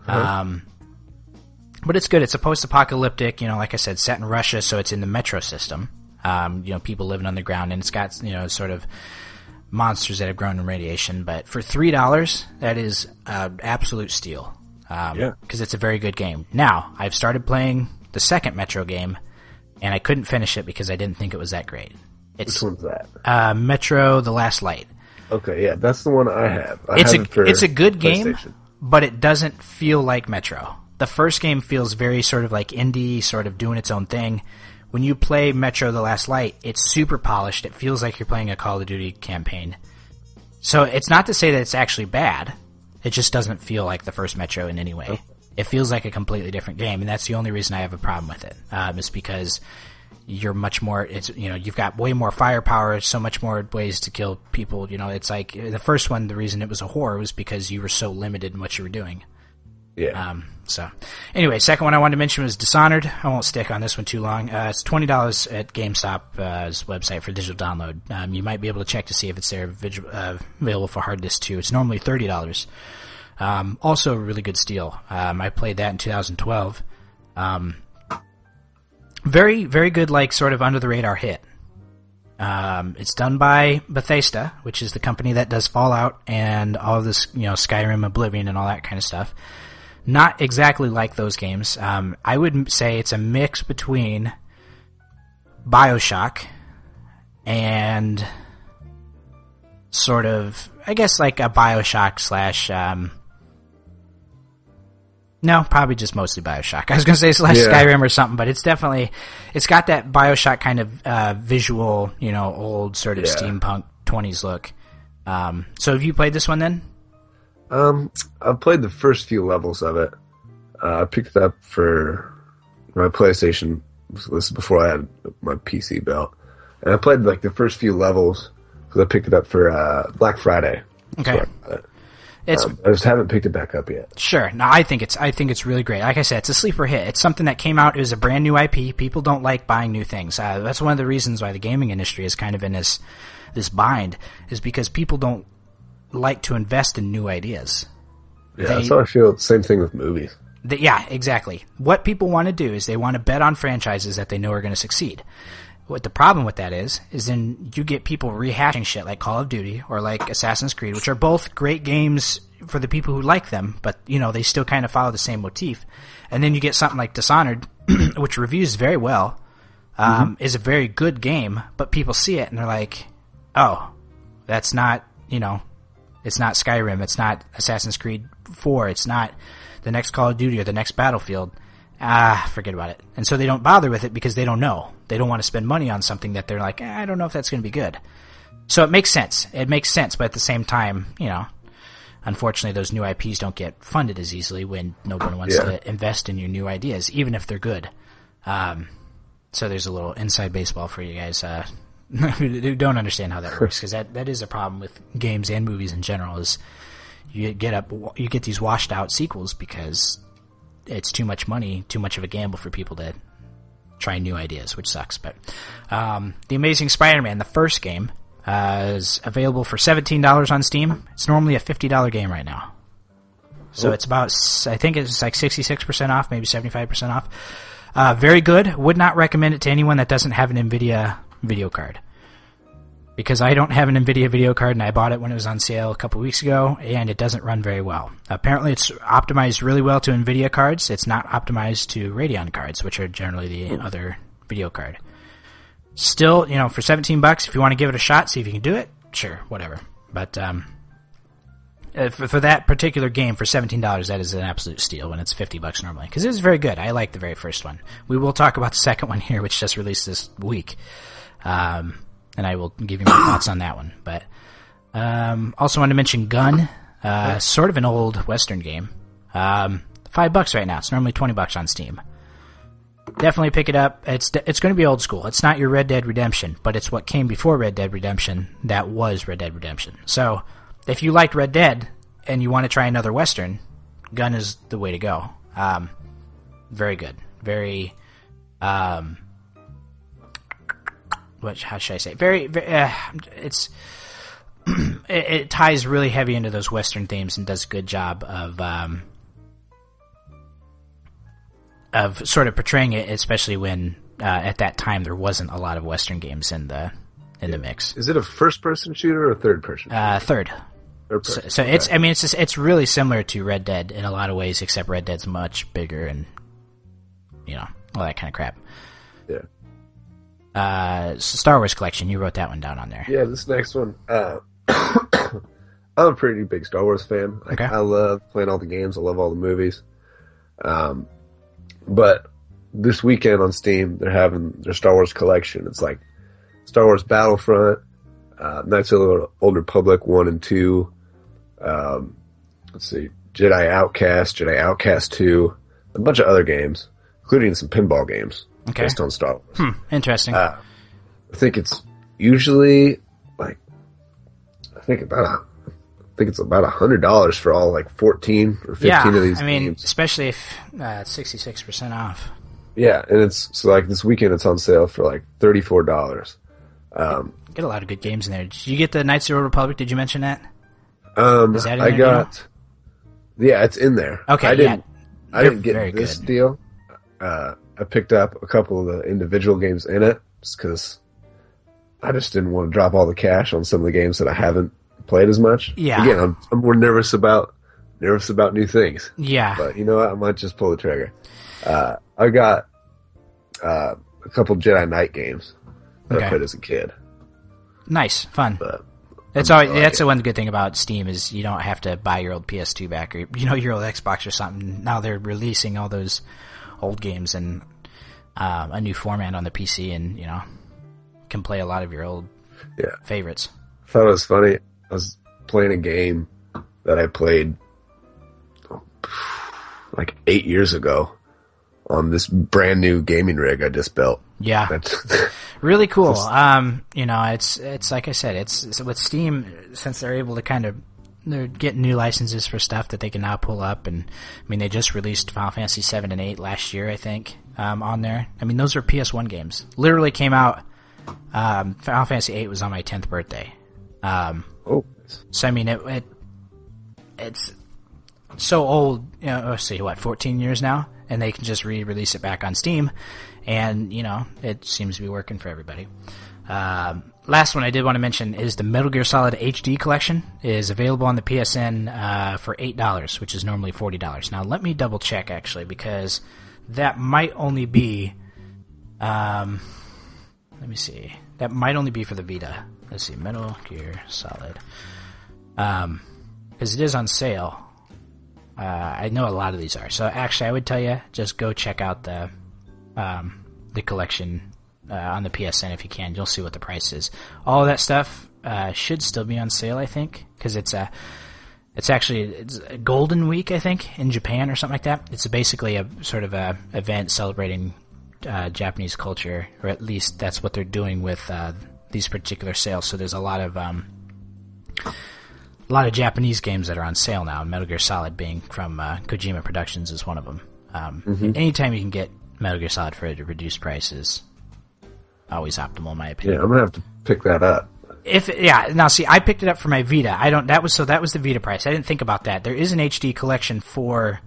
But it's good. It's a post-apocalyptic, like I said, set in Russia, so it's in the metro system. People living on the ground, and it's got, sort of monsters that have grown in radiation. But for $3, that is absolute steal. Because it's a very good game. Now, I've started playing the second Metro game, and I couldn't finish it because I didn't think it was that great. Which one's that? Metro: The Last Light. Okay, yeah, that's the one I have. It's a good game, but it doesn't feel like Metro. The first game feels very sort of like indie, sort of doing its own thing. When you play Metro: The Last Light, it's super polished. It feels like you're playing a Call of Duty campaign. So it's not to say that it's actually bad. It just doesn't feel like the first Metro in any way. It feels like a completely different game, and that's the only reason I have a problem with it. Is because you're much more. You've got way more firepower, so much more ways to kill people. It's like the first one. The reason it was a horror was because you were so limited in what you were doing. Yeah. So, anyway, second one I wanted to mention was Dishonored. I won't stick on this one too long. It's $20 at GameStop's website for digital download. You might be able to check to see if it's there available for hard disk too. It's normally $30. Also a really good steal. I played that in 2012. Very, very good, like sort of under the radar hit. It's done by Bethesda, which is the company that does Fallout and all of this, Skyrim, Oblivion, and all that kind of stuff. Not exactly like those games. I would say it's a mix between BioShock and sort of, I guess, like a BioShock slash, no, probably just mostly BioShock. I was going to say slash Skyrim or something, but it's got that BioShock kind of visual, old sort of steampunk 20s look. So have you played this one then? I've played the first few levels of it. I picked it up for my PlayStation. This is before I had my PC built. And I played like the first few levels because I picked it up for Black Friday. Okay. I just haven't picked it back up yet. Sure. No, I think it's really great. Like I said, it's a sleeper hit. It's something that came out. It was a brand new IP. People don't like buying new things. That's one of the reasons why the gaming industry is kind of in this bind, is because people don't like to invest in new ideas. Yeah, that's how I feel. Same thing with movies. Yeah, exactly. What people want to do is they want to bet on franchises that they know are going to succeed. What the problem with that is then you get people rehashing shit like Call of Duty or like Assassin's Creed, which are both great games for the people who like them, but, they still kind of follow the same motif. And then you get something like Dishonored, which reviews very well, is a very good game, but people see it and they're like, oh, that's not, it's not Skyrim, it's not Assassin's Creed 4, it's not the next Call of Duty or the next Battlefield. Forget about it. And so they don't bother with it because they don't know. They don't want to spend money on something that they're like, I don't know if that's going to be good. So it makes sense. But at the same time, unfortunately those new IPs don't get funded as easily when nobody wants to invest in your new ideas, even if they're good. So there's a little inside baseball for you guys, who don't understand how that works, because that is a problem with games and movies in general, is you get these washed out sequels because it's too much money, too much of a gamble for people to try new ideas, which sucks. But The Amazing Spider-Man, the first game, is available for $17 on Steam. It's normally a $50 game right now. So it's about, I think it's like 66% off, maybe 75% off. Very good. Would not recommend it to anyone that doesn't have an NVIDIA video card. Because I don't have an NVIDIA video card, and I bought it when it was on sale a couple weeks ago, and it doesn't run very well. Apparently it's optimized really well to NVIDIA cards. It's not optimized to Radeon cards, which are generally the other video card. Still, for $17, if you want to give it a shot, see if you can do it, sure, whatever. But for that particular game, for $17, that is an absolute steal when it's $50 normally. Because it was very good. I like the very first one. We will talk about the second one here, which just released this week. And I will give you my thoughts on that one. But also want to mention Gun, sort of an old Western game. $5 right now. It's normally $20 on Steam. Definitely pick it up. It's going to be old school. It's not your Red Dead Redemption, but it's what came before Red Dead Redemption that was Red Dead Redemption. So if you liked Red Dead and you want to try another Western, Gun is the way to go. Very good. Very... how should I say? Very, very it's it ties really heavy into those Western themes and does a good job of sort of portraying it, especially when at that time there wasn't a lot of Western games in the mix. Is it a first-person shooter or a third-person? Third. So okay. It's really similar to Red Dead in a lot of ways, except Red Dead's much bigger and all that kind of crap. Yeah. Star Wars Collection, you wrote that one down on there. Yeah, this next one. I'm a pretty big Star Wars fan. Okay. I love playing all the games. I love all the movies. But this weekend on Steam, they're having their Star Wars Collection. It's like Star Wars Battlefront, Knights of the Old Republic 1 and 2. Let's see, Jedi Outcast 2, a bunch of other games, including some pinball games based on Star Wars. Interesting. I think it's usually like, I think it's about $100 for all like 14 or 15 of these games. Especially if it's 66% off. Yeah, and so like this weekend it's on sale for like $34. Get a lot of good games in there. Did you get the Knights of the Old Republic? Did you mention that? Is that in there? Yeah, it's in there. Okay, I didn't get this deal. I picked up a couple of the individual games in it just because I just didn't want to drop all the cash on some of the games that I haven't played as much. Yeah. Again, I'm more nervous about new things. Yeah. But you know what? I might just pull the trigger. I got a couple Jedi Knight games that I played as a kid. Nice, fun. But that's the one good thing about Steam is you don't have to buy your old PS2 back or your old Xbox or something. Now they're releasing all those old games in a new format on the PC, and can play a lot of your old favorites. I thought it was funny. I was playing a game that I played like 8 years ago on this brand new gaming rig I just built. Yeah. Really cool. It's like I said, it's with Steam, since they're able to they're getting new licenses for stuff that they can now pull up, and they just released Final Fantasy 7 and 8 last year, I think, on there. Those are PS1 games. Literally came out, Final Fantasy 8 was on my 10th birthday. So it's so old, let's see, 14 years now, and they can just re-release it back on Steam, and it seems to be working for everybody. Last one I did want to mention is the Metal Gear Solid HD collection is available on the PSN for $8, which is normally $40. Now let me double check actually, because that might only be let me see, that might only be for the Vita. Let's see, Metal Gear Solid, because it is on sale. I know a lot of these are. So actually, I would tell you, just go check out the collection on the PSN if you can. You'll see what the price is. All of that stuff should still be on sale, I think, because it's a Golden Week, I think, in Japan or something like that. It's basically a sort of a event celebrating Japanese culture, or at least that's what they're doing with these particular sales. So there's a lot of Japanese games that are on sale now, Metal Gear Solid being from Kojima Productions is one of them. Anytime you can get Metal Gear Solid for a reduced price is always optimal, in my opinion. Yeah, I'm going to have to pick that up. Now see, I picked it up for my Vita. That was the Vita price. I didn't think about that. There is an HD collection for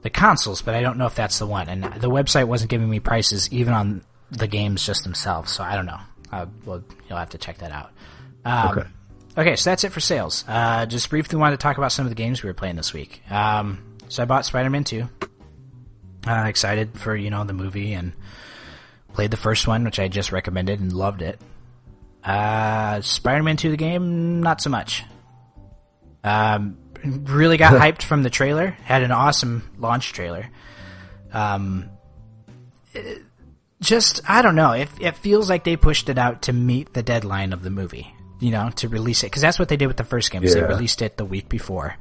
the consoles, but I don't know if that's the one. And the website wasn't giving me prices even on the games just themselves, so I don't know. Well, you'll have to check that out. Okay, so that's it for sales. Just briefly wanted to talk about some of the games we were playing this week. So I bought Spider-Man 2. Excited for, the movie, and played the first one, which I just recommended and loved it. Spider-Man 2, the game, not so much. Really got hyped from the trailer. Had an awesome launch trailer. I don't know. It feels like they pushed it out to meet the deadline of the movie. To release it. Because that's what they did with the first game. They released it the week before.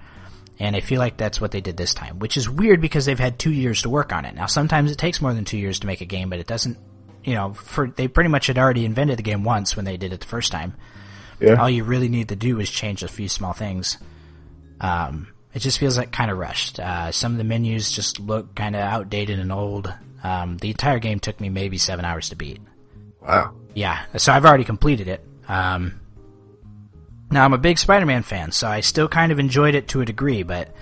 And I feel like that's what they did this time. Which is weird because they've had 2 years to work on it. Now, sometimes it takes more than 2 years to make a game, but it doesn't, they pretty much had already invented the game once when they did it the first time. Yeah. All you really need to do is change a few small things. It just feels like kind of rushed. Some of the menus just look kind of outdated and old. The entire game took me maybe 7 hours to beat. Wow. Yeah. So I've already completed it. Now, I'm a big Spider-Man fan, so I still kind of enjoyed it to a degree, but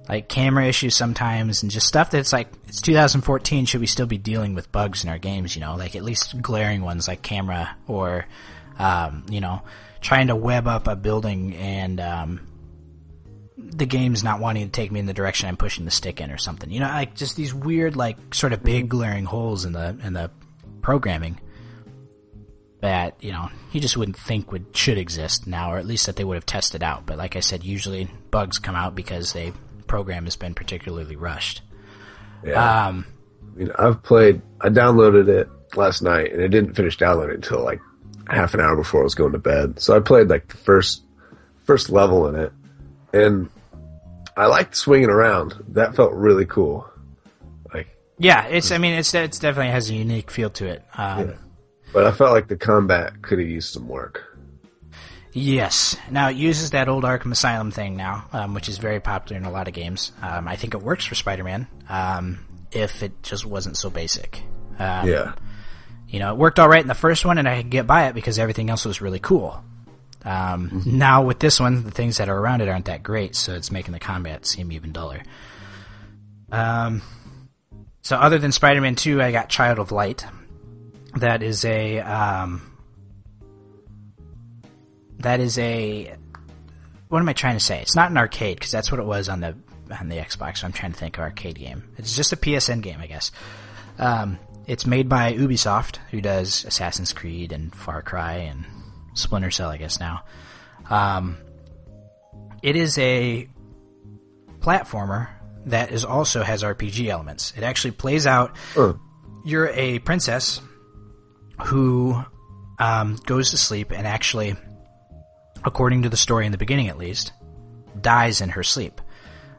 like camera issues sometimes and just stuff that's like, it's 2014, should we still be dealing with bugs in our games, you know, like at least glaring ones like camera or, you know, trying to web up a building and the game's not wanting to take me in the direction I'm pushing the stick in or something. You know, like just these weird, like sort of big glaring holes in the programming that, you know, you just wouldn't think should exist now, or at least that they would have tested out. But like I said, usually bugs come out because the program has been particularly rushed. Yeah. I mean, I downloaded it last night, and it didn't finish downloading until like half an hour before I was going to bed. So I played like the first level in it, and I liked swinging around. That felt really cool. Like, yeah, it's definitely has a unique feel to it. Yeah. But I felt like the combat could have used some work. Yes. Now, it uses that old Arkham Asylum thing now, which is very popular in a lot of games. I think it works for Spider-Man, if it just wasn't so basic. Yeah. You know, it worked all right in the first one, and I could get by it because everything else was really cool. Now, with this one, the things that are around it aren't that great, so it's making the combat seem even duller. So other than Spider-Man 2, I got Child of Light. That is a what am I trying to say? It's not an arcade, because that's what it was on the Xbox, so I'm trying to think of arcade game. It's just a PSN game, I guess. It's made by Ubisoft, who does Assassin's Creed and Far Cry and Splinter Cell, I guess now. It is a platformer that also has RPG elements. It actually plays out... You're a princess who goes to sleep and actually, according to the story in the beginning at least, dies in her sleep.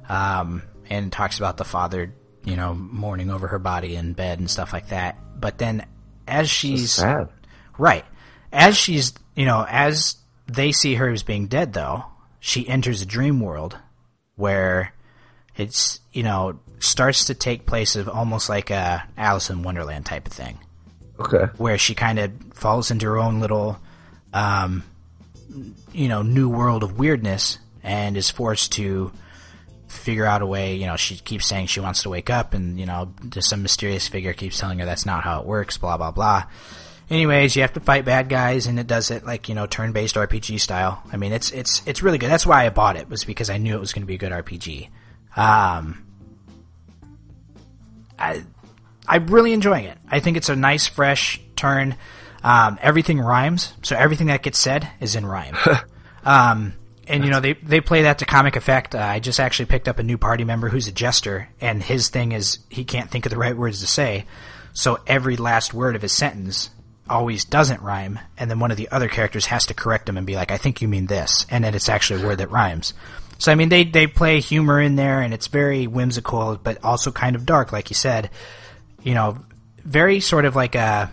And talks about the father, you know, mourning over her body in bed and stuff like that. But then as she's... So sad. Right. As she's, you know, as they see her as being dead, though, she enters a dream world where it's, you know, starts to take place of almost like a Alice in Wonderland type of thing. Okay. Where she kind of falls into her own little, you know, new world of weirdness and is forced to figure out a way. You know, she keeps saying she wants to wake up, and, you know, just some mysterious figure keeps telling her that's not how it works, blah, blah, blah. Anyways, you have to fight bad guys, and it does it like, you know, turn-based RPG style. I mean, it's really good. That's why I bought it, was because I knew it was going to be a good RPG. I'm really enjoying it. I think it's a nice, fresh turn. Everything rhymes, so everything that gets said is in rhyme. And, you know, they play that to comic effect. I just actually picked up a new party member who's a jester, and his thing is he can't think of the right words to say, so every last word of his sentence always doesn't rhyme, and then one of the other characters has to correct him and be like, I think you mean this, and then it's actually a word that rhymes. So, I mean, they play humor in there, and it's very whimsical, but also kind of dark, like you said. You know, very sort of like a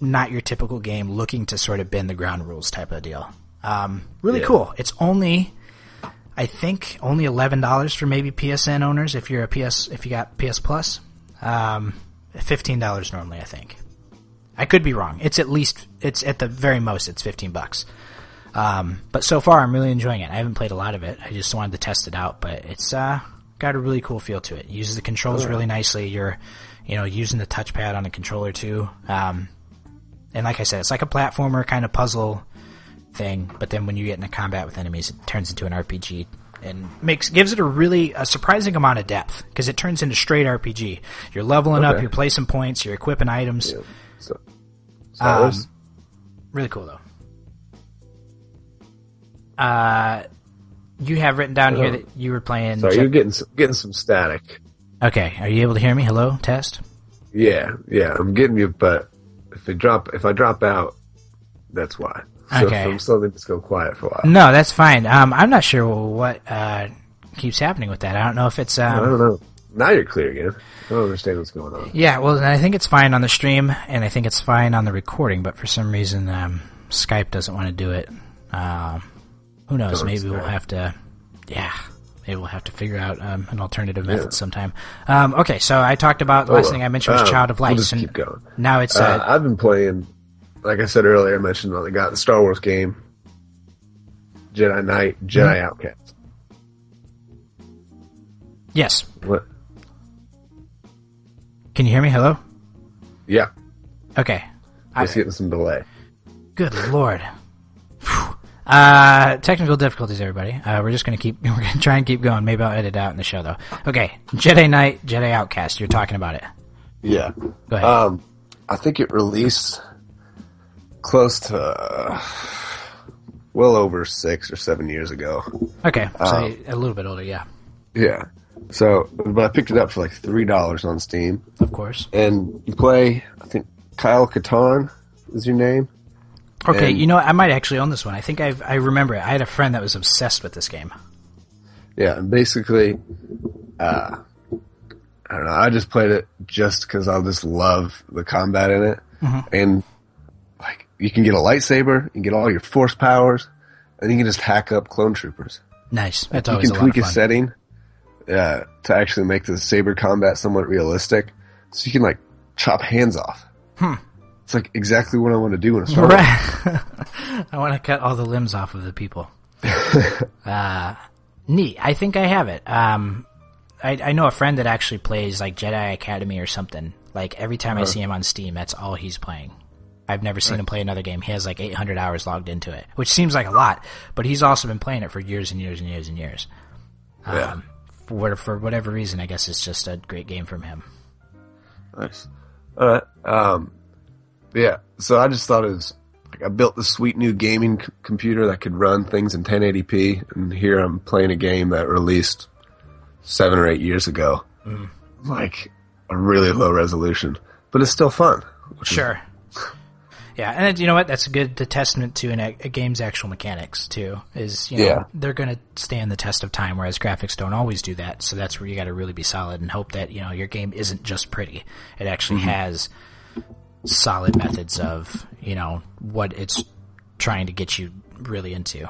not your typical game looking to sort of bend the ground rules type of deal. Really cool. It's only, I think, only $11 for maybe PSN owners if you got PS Plus. $15 normally, I think. I could be wrong. It's at the very most, it's $15. But so far, I'm really enjoying it. I haven't played a lot of it. I just wanted to test it out, but it's got a really cool feel to it. It uses the controls really nicely. You're, you know, using the touchpad on the controller too. And like I said, it's like a platformer kind of puzzle thing, but then when you get into combat with enemies, it turns into an RPG and gives it a surprising amount of depth, because it turns into straight RPG. You're leveling up, you're placing points, you're equipping items. Yeah. Really cool though. You have written down here that you were playing. Sorry, you're getting some static. Okay, are you able to hear me? Hello, test. Yeah, I'm getting you, but if I drop out, that's why. So okay. I'm still going to just go quiet for a while. No, that's fine. I'm not sure what keeps happening with that. I don't know if it's. I don't know. Now you're clear again. I don't understand what's going on. Yeah, well, I think it's fine on the stream, and I think it's fine on the recording, but for some reason, Skype doesn't want to do it. Who knows? Maybe we'll have to. Yeah, maybe we'll have to figure out an alternative method sometime. Okay, so I talked about the last thing I mentioned was Child of Light. We'll just keep going. Now it's. I've been playing. Like I said earlier, I mentioned I got the Star Wars game. Jedi Knight, Jedi Outcast. Yes. What? Can you hear me? Hello? Yeah. Okay. Just getting some delay. Good Lord. Technical difficulties, everybody. We're just gonna try and keep going. Maybe I'll edit it out in the show, though. Okay. Jedi Knight, Jedi Outcast. You're talking about it. Yeah. Go ahead. I think it released close to well over 6 or 7 years ago. Okay. So a little bit older, yeah. Yeah. So, but I picked it up for like $3 on Steam. Of course. And you play, I think, Kyle Katarn is your name. Okay, And, you know what? I might actually own this one. I think I remember it. I had a friend that was obsessed with this game. Yeah, and basically, I don't know, I just played it just because I just love the combat in it. Mm-hmm. And, like, you can get a lightsaber, you can get all your force powers, and you can just hack up clone troopers. Nice. That's You always can a lot of tweak a fun. setting to actually make the saber combat somewhat realistic, so you can, like, chop hands off. It's like exactly what I want to do in a Star Wars. Right. I want to cut all the limbs off of the people. Neat. I think I have it. I know a friend that actually plays like Jedi Academy or something. Like every time I see him on Steam, that's all he's playing. I've never seen him play another game. He has like 800 hours logged into it, which seems like a lot, but he's also been playing it for years and years and years and years. Yeah. For whatever reason, I guess it's just a great game from him. Nice. All right. Yeah. So I just thought it was like I built this sweet new gaming computer that could run things in 1080p, and here I'm playing a game that released 7 or 8 years ago, like a really low resolution, but it's still fun. Sure. Yeah, and you know what? That's a good testament to a game's actual mechanics too. Is they're going to stand the test of time, whereas graphics don't always do that. So that's where you got to really be solid and hope that your game isn't just pretty. It actually has solid methods of what it's trying to get you really into.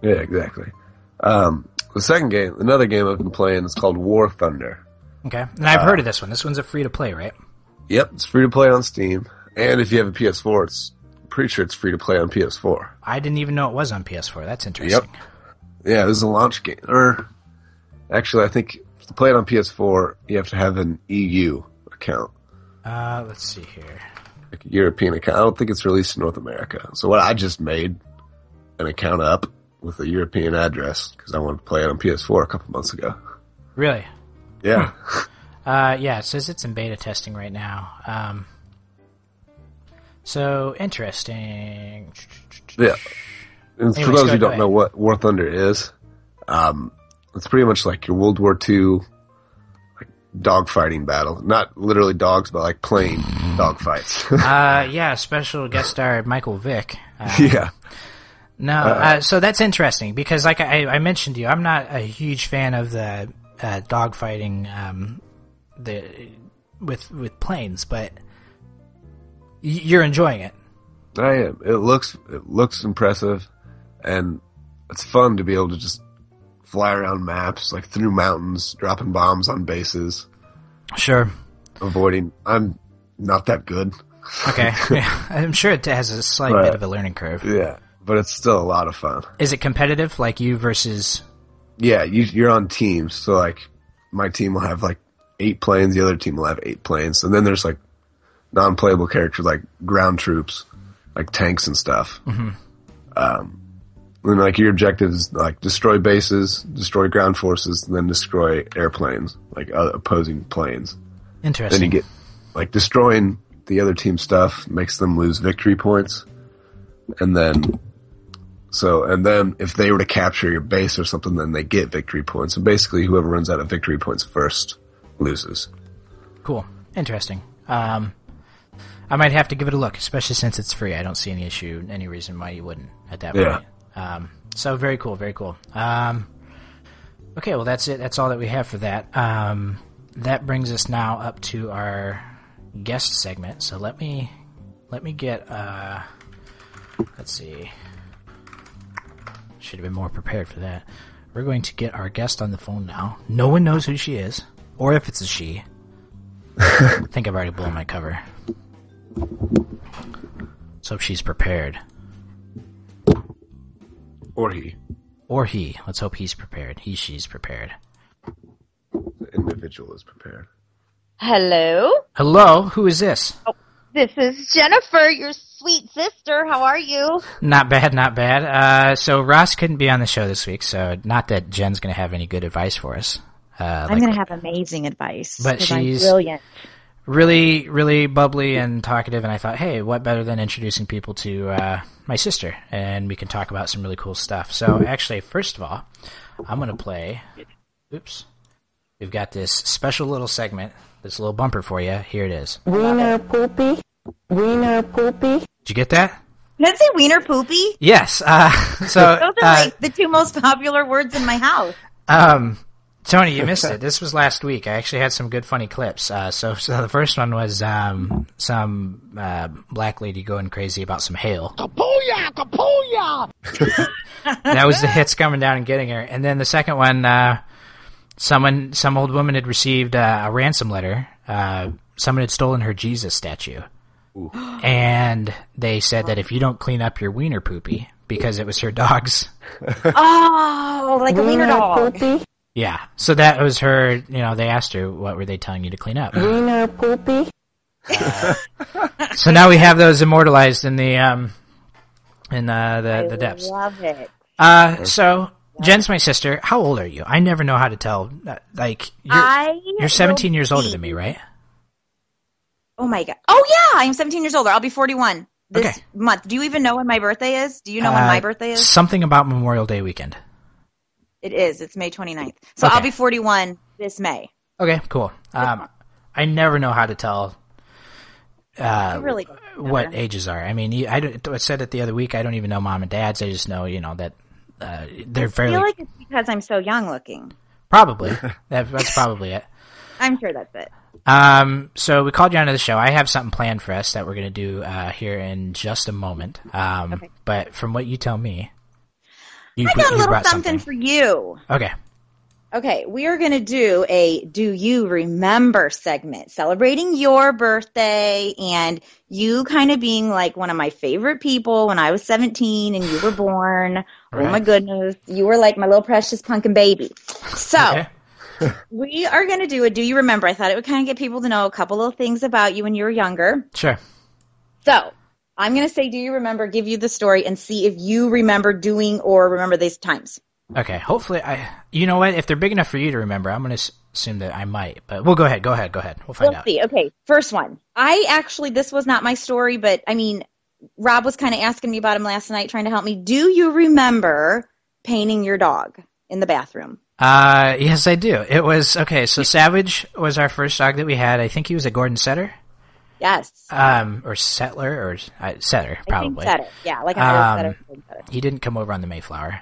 Yeah, exactly. Another game I've been playing is called War Thunder. Okay, and I've heard of this one. This one's a free to play, right? Yep, it's free to play on Steam, and if you have a PS4, I'm pretty sure it's free to play on PS4. I didn't even know it was on PS4. That's interesting. Yep. Yeah, this is a launch game. Or actually, I think to play it on PS4, you have to have an EU account. Let's see here. Like a European account. I don't think it's released in North America. So what I just made an account up with a European address because I wanted to play it on PS4 a couple months ago. Really? Yeah. Yeah, it says it's in beta testing right now. So, interesting. Yeah. And for Anyways, those who don't ahead. know what War Thunder is, it's pretty much like your World War II dogfighting battle. Not literally dogs, but like plane dogfights. Yeah, special guest star Michael Vick. Yeah. No, so that's interesting because, like I mentioned to you, I'm not a huge fan of the dogfighting with planes, but you're enjoying it. I am. It looks impressive, and it's fun to be able to just fly around maps, like through mountains, dropping bombs on bases. Sure. Avoiding. I'm not that good. Okay. Yeah. I'm sure it has a slight bit of a learning curve. Yeah, but it's still a lot of fun. Is it competitive, like you versus? Yeah, you're on teams. So like, my team will have like 8 planes, the other team will have 8 planes, and then there's like non-playable characters like ground troops, like tanks and stuff. And like your objective is like destroy bases, destroy ground forces, and then destroy airplanes, like opposing planes. Interesting. Then you get like destroying the other team's stuff makes them lose victory points, and then if they were to capture your base or something, then they get victory points. So basically, whoever runs out of victory points first loses. Cool. Interesting. I might have to give it a look, especially since it's free. I don't see any reason why you wouldn't at that point. So very cool, very cool. Okay, well that's it. That's all that we have for that. That brings us now up to our guest segment. So let me get let's see. Should have been more prepared for that. We're going to get our guest on the phone now. No one knows who she is, or if it's a she. I think I've already blown my cover. So she's prepared. Or he. Or he. Let's hope he's prepared. He, she's prepared. The individual is prepared. Hello? Hello? Who is this? Oh, this is Jennifer, your sweet sister. How are you? Not bad, not bad. So Ross couldn't be on the show this week, so not that Jen's going to have any good advice for us. I'm going to have amazing advice. But she's I'm brilliant. Really, really bubbly and talkative, and I thought, hey, what better than introducing people to my sister, and we can talk about some really cool stuff. So actually, first of all, I'm going to play... Oops. We've got this special little segment, this little bumper for you. Here it is. Wiener poopy? Wiener poopy? Did you get that? Did I say wiener poopy? Yes. So those are like the two most popular words in my house. Tony, you missed it. This was last week. I actually had some good funny clips. So the first one was some black lady going crazy about some hail. Kapuya! Kapuya! That was the hits coming down and getting her. And then the second one, some old woman had received a ransom letter. Someone had stolen her Jesus statue. Ooh. And they said that if you don't clean up your wiener poopy, because it was her dog's. Oh, like a wiener dog. Poopy? Yeah, so that was her, they asked her, what were they telling you to clean up? Wiener poopy? So now we have those immortalized in the depths. I love it. So, Jen's my sister. How old are you? I never know how to tell. You're 17 years older than me, right? Oh my God. Oh yeah, I'm 17 years older. I'll be 41 this month. Do you even know when my birthday is? Do you know when my birthday is? Something about Memorial Day weekend. It is. It's May 29th. So I'll be 41 this May. Okay, cool. I never know how to tell what ages are. I mean, I said it the other week. I don't even know mom and dad's. I just know, that they're fairly... I feel like it's because I'm so young looking. Probably. That's probably it. I'm sure that's it. So we called you onto the show. I have something planned for us that we're going to do here in just a moment. But from what you tell me... I got a little something for you. Okay, we are going to do a Do You Remember segment celebrating your birthday and you kind of being like one of my favorite people when I was 17 and you were born. Right. Oh my goodness. You were like my little precious pumpkin baby. So we are going to do a Do You Remember. I thought it would kind of get people to know a couple of things about you when you were younger. Sure. So I'm going to say, do you remember, give you the story, and see if you remember doing or remember these times. Okay, hopefully you know what? If they're big enough for you to remember, I'm going to assume that I might. But we'll go ahead. We'll find out. See. Okay, first one. This was not my story, but, Rob was kind of asking me about him last night, trying to help me. Do you remember painting your dog in the bathroom? Yes, I do. It was, so Savage was our first dog that we had. I think he was a Gordon Setter. Yes. Or Settler, or Setter, probably. Setter, yeah, like a Setter. He didn't come over on the Mayflower.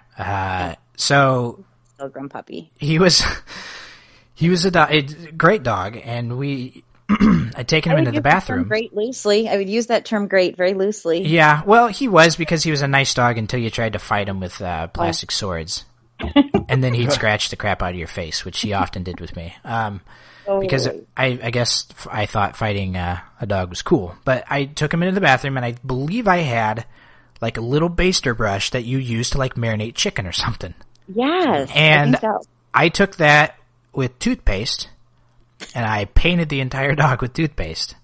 So Pilgrim puppy. He was a great dog, and I'd taken him into the bathroom. Great loosely. I would use that term "great" very loosely. Yeah, well, he was, because he was a nice dog until you tried to fight him with plastic swords, and then he'd scratch the crap out of your face, which he often did with me. Because I guess I thought fighting a dog was cool. But I took him into the bathroom, and I believe I had like a little baster brush that you use to like marinate chicken or something. Yes. And I took that with toothpaste, and I painted the entire dog with toothpaste.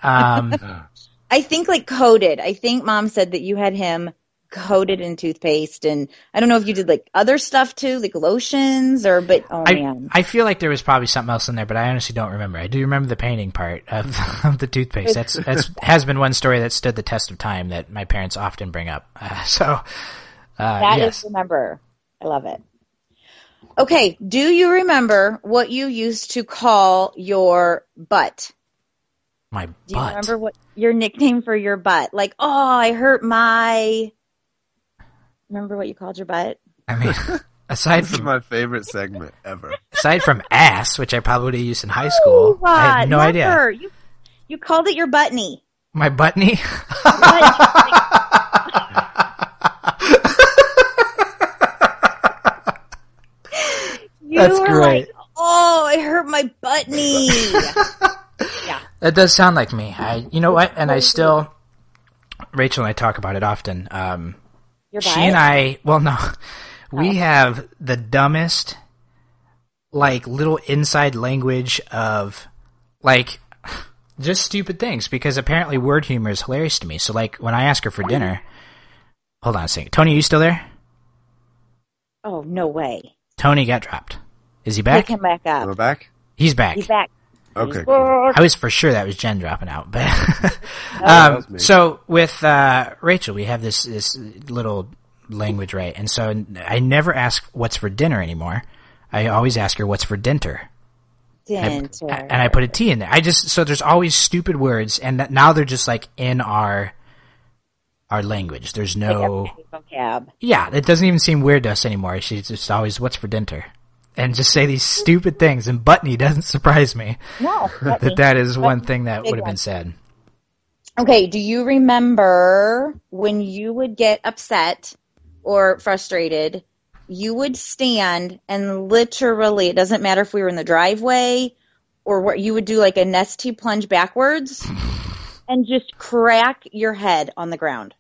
I think like coated. I think Mom said that you had him coated in toothpaste, and I don't know if you did like other stuff too, like lotions man. I feel like there was probably something else in there, but I honestly don't remember. I do remember the painting part of the toothpaste. That's has been one story that stood the test of time that my parents often bring up. Yes. Remember. I love it. Okay, do you remember what you used to call your butt? My butt? Do you remember what your nickname for your butt? Like, I hurt my... Remember what you called your butt? I mean, aside from... This is my favorite segment ever. Aside from ass, which I probably used in high school, I had no idea. You called it your buttney. My buttney? That's great. Like, I hurt my buttney. Yeah. That does sound like me. You know what? And I still... Rachel and I talk about it often. Your she and I... Well, no. We have the dumbest, like, little inside language of, like, just stupid things, because apparently word humor is hilarious to me. So, like, when I ask her for dinner... Hold on a second. Tony, are you still there? Oh, no way. Tony got dropped. Is he back? Pick him back up. Am I back? He's back. He's back. Okay, cool. I was for sure that was Jen dropping out. But that was me. So with Rachel, we have this little language, right? And so I never ask what's for dinner anymore. I always ask her what's for dinner. Dinner. And I put a T in there. So there's always stupid words, and now they're just like in our language. There's no vocab. Yeah, it doesn't even seem weird to us anymore. She's just always, what's for dinner? And just say these stupid things. And Buttney doesn't surprise me. No. that is one thing that would have been said. Okay, do you remember when you would get upset or frustrated, you would stand and literally, it doesn't matter if we were in the driveway or what, you would do like a nesty plunge backwards and just crack your head on the ground.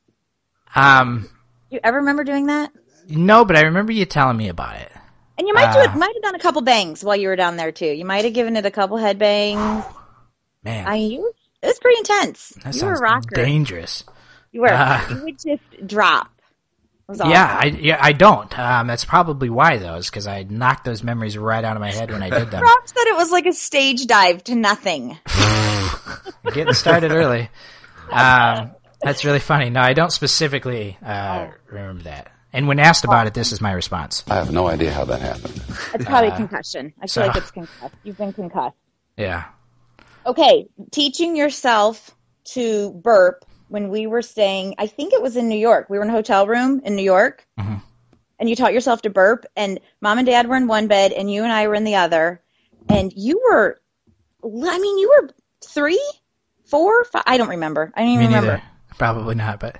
You ever remember doing that? No, but I remember you telling me about it. And you might have done a couple bangs while you were down there too. You might have given it a couple head bangs. Man, it was pretty intense. That you were a sounds rocker. dangerous. You were. You would just drop. It was awesome. I don't. That's probably why though, is because I knocked those memories right out of my head when I did them. Rob said it was like a stage dive to nothing. Getting started early. That's really funny. No, I don't specifically remember that. And when asked about it, this is my response. I have no idea how that happened. It's probably concussion. I feel like it's concussed. You've been concussed. Yeah. Okay, teaching yourself to burp when we were staying, I think it was in New York. We were in a hotel room in New York, and you taught yourself to burp, and Mom and Dad were in one bed, and you and I were in the other, and you were 3, 4, 5, I don't remember. I don't even remember. Neither. Probably not, but...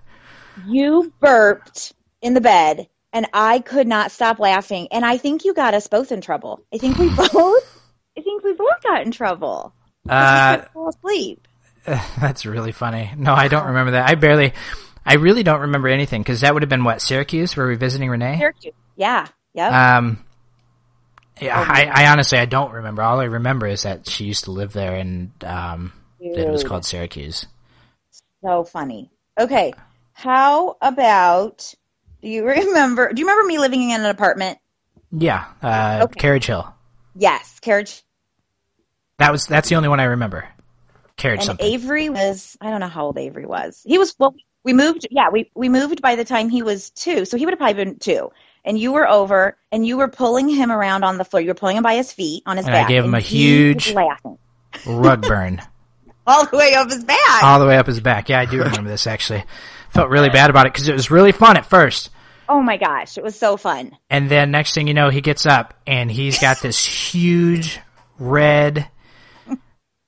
You burped in the bed, and I could not stop laughing, and I think you got us both in trouble. I think we both got in trouble. We couldn't fall asleep. That's really funny. No, I don't remember that. I really don't remember anything, because that would have been, what, Syracuse? Were we visiting Renee? Syracuse, yeah. Yep. I honestly, I don't remember. All I remember is that she used to live there, and it was called Syracuse. So funny. Okay, how about, do you remember me living in an apartment? Yeah, Carriage Hill. Yes, Carriage. That's the only one I remember. Carriage and something. Avery was, I don't know how old Avery was. He was, well, we moved by the time he was 2, so he would have probably been 2. And you were over, and you were pulling him around on the floor. You were pulling him by his feet, on his back. I gave him a huge rug burn. All the way up his back. All the way up his back. Yeah, I do remember this, actually. Felt really bad about it, because it was really fun at first. Oh, my gosh. It was so fun. And then next thing you know, he gets up, and he's got this huge red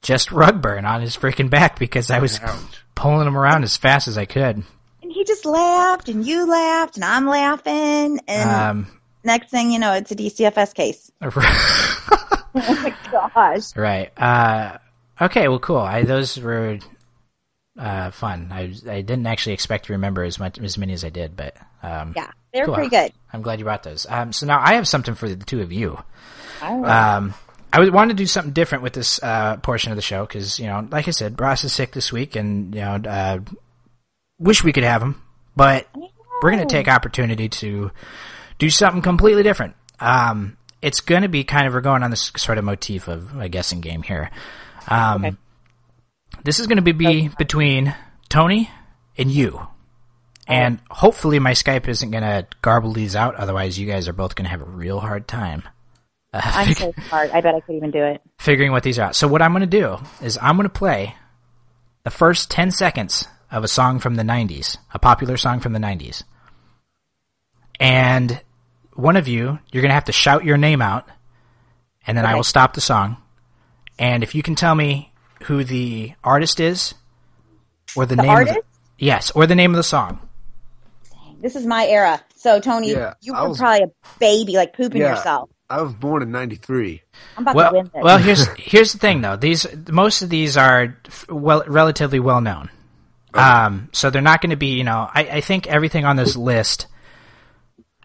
just rug burn on his freaking back, because I was pulling him around as fast as I could. And he just laughed, and you laughed, and I'm laughing, and next thing you know, it's a DCFS case. Oh my gosh. Right. Okay, well, cool. Those were fun. I didn't actually expect to remember as many as I did, but yeah, they were cool. pretty good. I'm glad you brought those. So now I have something for the two of you. I wanted to do something different with this portion of the show because, like I said, Ross is sick this week, and wish we could have him, but we're going to take opportunity to do something completely different. It's going to be we're going on this sort of motif of a guessing game here. Okay. This is going to be between Tony and you. And hopefully my Skype isn't going to garble these out. Otherwise, you guys are both going to have a real hard time. I'm so smart. I bet I could even do it. Figuring what these are out. So what I'm going to do is I'm going to play the first 10 seconds of a song from the 90s, a popular song from the 90s. And one of you're going to have to shout your name out, and then I will stop the song. And if you can tell me who the artist is, or the name artist? Yes, or the name of the song. This is my era. So, Tony, you were probably a baby, like pooping yourself. I was born in 93. I'm about to win this. Well, here's the thing, though. Most of these are relatively well known. So they're not going to be, I think everything on this list,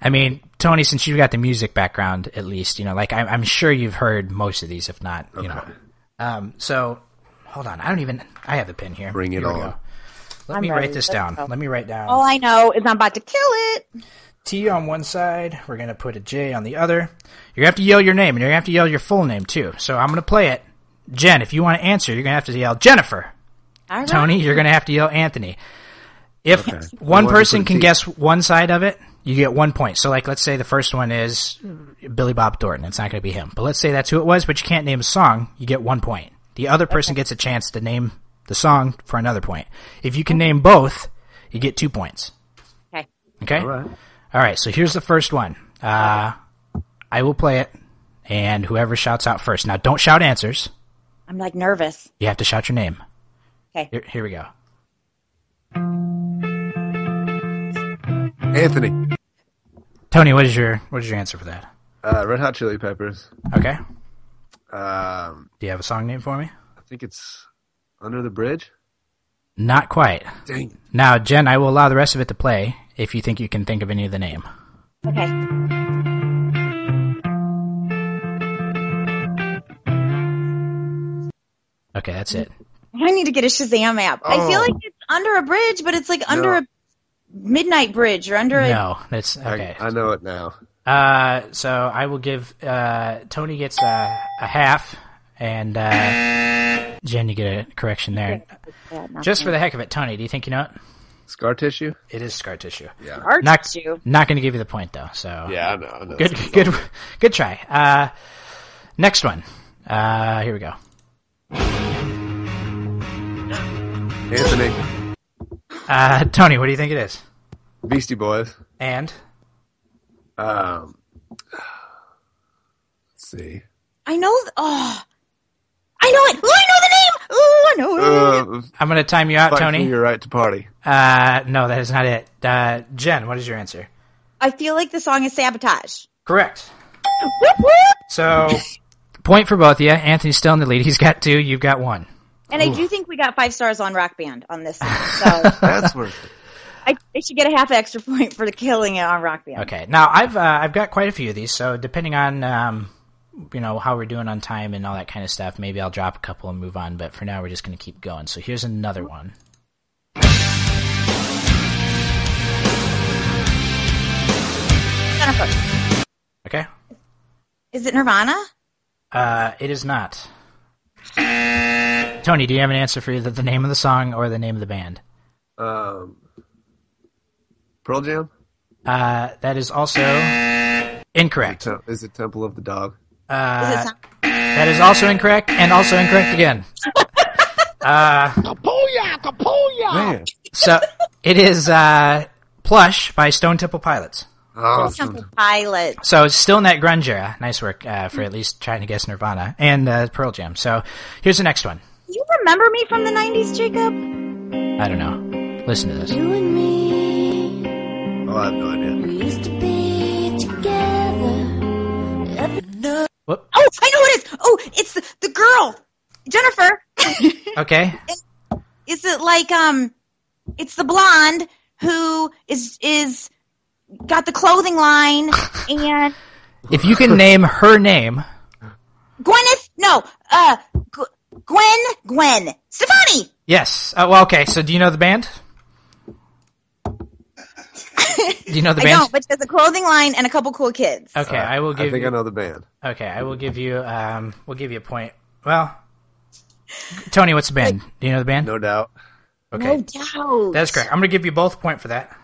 I mean, Tony, since you've got the music background, at least, like I'm sure you've heard most of these, if not, So, hold on. I have the pen here. Bring it Here we on. go. Let me write this down. Let me write down. All I know is I'm about to kill it. T on one side. We're going to put a J on the other. You're going to have to yell your name, and you're going to have to yell your full name, too. So I'm going to play it. Jen, if you want to answer, you're going to have to yell Jennifer. All right. Tony, you're going to have to yell Anthony. If one person can guess one side of it, you get 1 point. So, let's say the first one is Billy Bob Thornton. It's not going to be him. But let's say that's who it was, but you can't name a song. You get 1 point. The other person gets a chance to name the song for another point. If you can name both, you get 2 points. Okay. Okay? All right, so here's the first one. I will play it, and whoever shouts out first. Now, don't shout answers. I'm nervous. You have to shout your name. Okay. Here we go. Anthony. Tony, what is your answer for that? Red Hot Chili Peppers. Okay. Do you have a song name for me? I think it's Under the Bridge. Not quite. Dang. Now, Jen, I will allow the rest of it to play if you think you can think of any of the name. Okay. Okay, that's it. I need to get a Shazam app. I feel like it's under a bridge, but it's under a midnight bridge or under No, that's okay. I know it now. So I will give Tony gets a half, and Jen, you get a correction there. Just for the heck of it, Tony, do you think you know it? Scar Tissue? It is Scar Tissue. Yeah. Scar Tissue. Not going to give you the point though. So yeah, I know. Good try. Next one. Here we go. Anthony. Tony, what do you think it is? Beastie Boys. And? Let's see. I know. I know it. Oh, I know the name. Oh, I know it. I'm going to time you out, Fight Tony. For your right to party. No, that is not it. Jen, what is your answer? I feel like the song is Sabotage. Correct. Whoop, whoop. So, point for both of you. Anthony's still in the lead. He's got 2. You've got 1. And I do think we got 5 stars on Rock Band on this one. So that's worth it. I should get a half extra point for the killing it on Rock Band. Okay. Now I've got quite a few of these, so depending on how we're doing on time and all that kind of stuff, maybe I'll drop a couple and move on. But for now, we're just going to keep going. So here's another one. Jennifer. Okay. Is it Nirvana? It is not. Tony, do you have an answer for either the name of the song or the name of the band? Pearl Jam? That is also incorrect. Is it Temple of the Dog? That is also incorrect, and also incorrect again. Kapuya! Kapuya! Man. So, it is Plush by Stone Temple Pilots. Oh, Temple Pilot. So it's still in that grunge era. Nice work for at least trying to guess Nirvana and Pearl Jam. So here's the next one. You remember me from the 90s, Jacob? I don't know. Listen to this. You and me, oh, I have no idea. we used to be together. Whoop. Oh, I know what it is. Oh, it's the girl, Jennifer. Okay. Is it like it's the blonde who is got the clothing line and If you can name her name. Gwyneth? No, Gwen Stefani. Yes. Well, okay. So do you know the band? Do you know the I band? don't, but she has a clothing line and a couple cool kids. Okay, I will give. I think you, I know the band. Okay, I will give you. We'll give you a point. Well, Tony, what's the band? Do you know the band? No doubt. Okay, No doubt. that's correct. I'm going to give you both a point for that.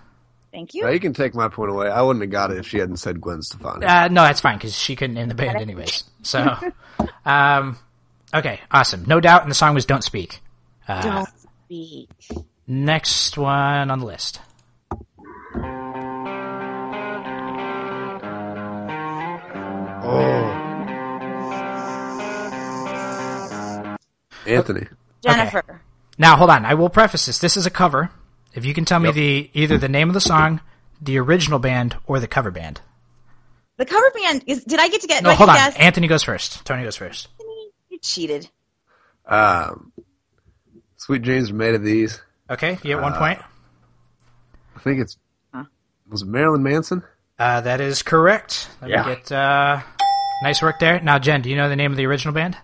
Thank you. Now, you can take my point away. I wouldn't have got it if she hadn't said Gwen Stefani. No, that's fine because she couldn't name the band anyways. So, okay, awesome. No doubt, and the song was "Don't Speak." Don't speak. Next one on the list. Oh. Anthony. Jennifer. Okay. Now, hold on. I will preface this. This is a cover. If you can tell me either the name of the song, the original band, or the cover band. The cover band is. Did I get to get? No, hold on. Anthony goes first. Tony goes first. You cheated. Sweet Dreams Are Made of These. Okay, you get 1 point. I think it's... Was it Marilyn Manson? That is correct. Let me get nice work there. Now, Jen, do you know the name of the original band?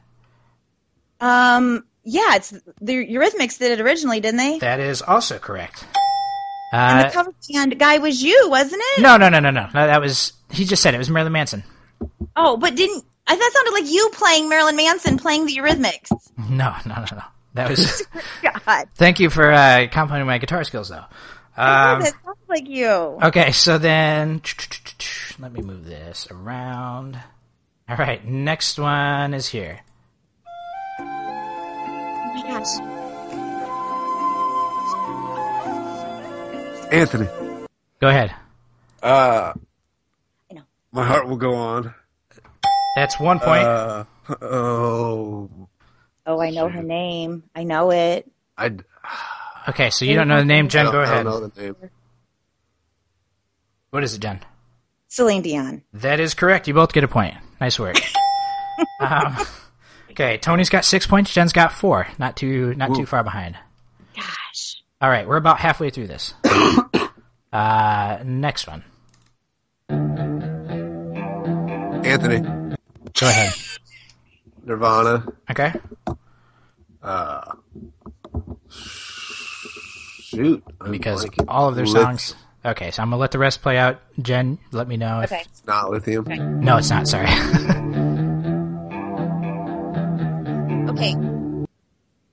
Yeah, it's the Eurythmics did it originally, didn't they? That is also correct. And the cover band guy was you, wasn't it? No. That was he just said it was Marilyn Manson. Oh, but that sounded like you playing Marilyn Manson playing the Eurythmics. No. That was. God. Thank you for complimenting my guitar skills, though. That sounds like you. Okay, so then let me move this around. All right, next one is here. Oh my gosh. Anthony. Go ahead. I know. My heart will go on. That's 1 point. Oh, I know her name. I know it. Okay, so you don't know the name, Jen. Go ahead. I don't know the name. What is it, Jen? Celine Dion. That is correct. You both get a point. Nice work. Okay, Tony's got 6 points. Jen's got 4. Not too far behind. Gosh. All right, we're about halfway through this. Next one. Anthony. Go ahead. Nirvana. Okay. Shoot. Because all of their songs. Okay, so I'm gonna let the rest play out. Jen, let me know if it's not Lithium. Okay. No, it's not. Sorry. Okay.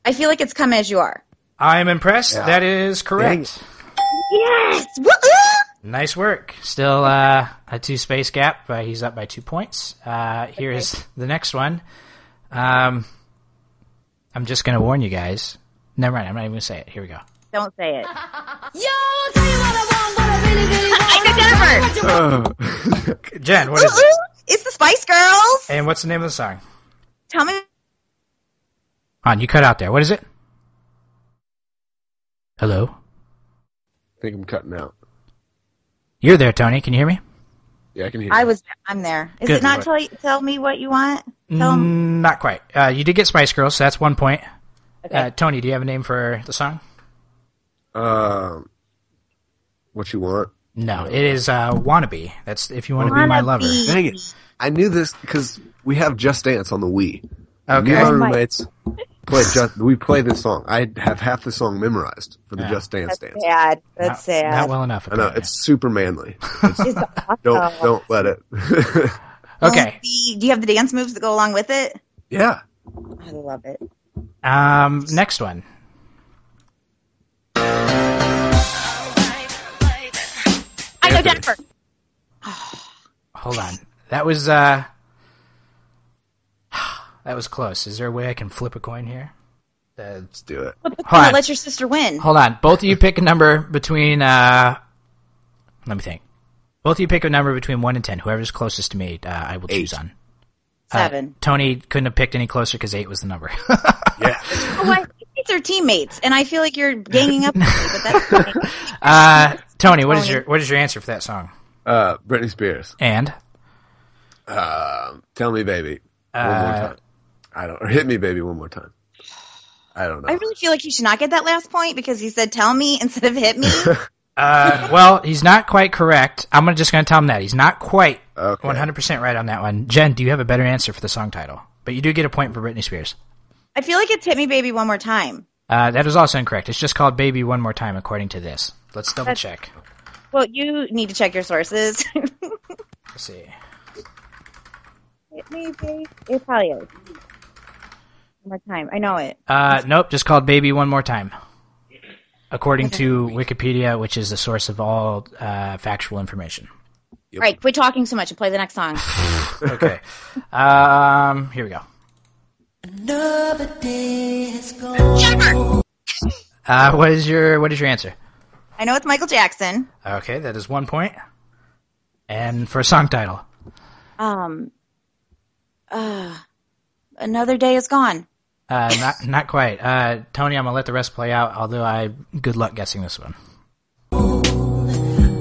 I feel like it's Come As You Are. I'm impressed. Yeah. That is correct. Yes! Woo-hoo! Nice work. Still a 2-space gap. He's up by 2 points. Here's the next one. I'm just going to warn you guys. Never mind. I'm not even going to say it. Here we go. Don't say it. Yo, tell you what I want, what I really, really want. I know Jennifer. Jen, what is it? It's the Spice Girls. And what's the name of the song? Tell me. On, you cut out there. What is it? Hello? I think I'm cutting out. You're there, Tony. Can you hear me? Yeah, I can hear you. I'm there. Is Good. it not tell me what you want? Not quite. You did get Spice Girls, so that's 1 point. Okay. Tony, do you have a name for the song? What you want? No, it is Wannabe. That's If You Want to Be My Lover. Dang it. I knew this because we have Just Dance on the Wii. Okay. Me and my roommates we play this song. I have half the song memorized for the Just Dance dance. Sad. That's sad. Not well enough. I know, it's super manly. It's awesome. Don't let it. Okay. Do you have the dance moves that go along with it? Yeah. I love it. Next one. I know Jennifer. Hold on. That was close. Is there a way I can flip a coin here? Let's do it. Hold on. Let your sister win. Hold on. Both of you pick a number between let me think. Both of you pick a number between 1 and 10. Whoever's closest to me, I will 8. choose on. 7. Tony couldn't have picked any closer because 8 was the number. Yeah. Oh, these are teammates, and I feel like you're ganging up on me, but that's fine. Tony, what is your answer for that song? Britney Spears. And? Tell Me Baby. One more time. Or Hit Me Baby one more time. I don't know. I really feel like he should not get that last point because he said tell me instead of hit me. Well, he's not quite correct. I'm just going to tell him that. He's not quite 100% right on that one. Jen, do you have a better answer for the song title? But you do get a point for Britney Spears. I feel like it's Hit Me Baby One More Time. That is also incorrect. It's just called Baby One More Time, according to this. Let's double check. Well, you need to check your sources. Let's see. Hit Me Baby. It probably is. One more time. I know it. Nope, just called Baby One More Time. According to Wikipedia, which is the source of all factual information. Yep. All right, quit talking so much and play the next song. Okay. Here we go. Another day has gone. Jennifer! What is your answer? I know it's Michael Jackson. Okay, that is 1 point. And for a song title? Another Day Is Gone. Not quite. Tony, I'm gonna let the rest play out. Although good luck guessing this one.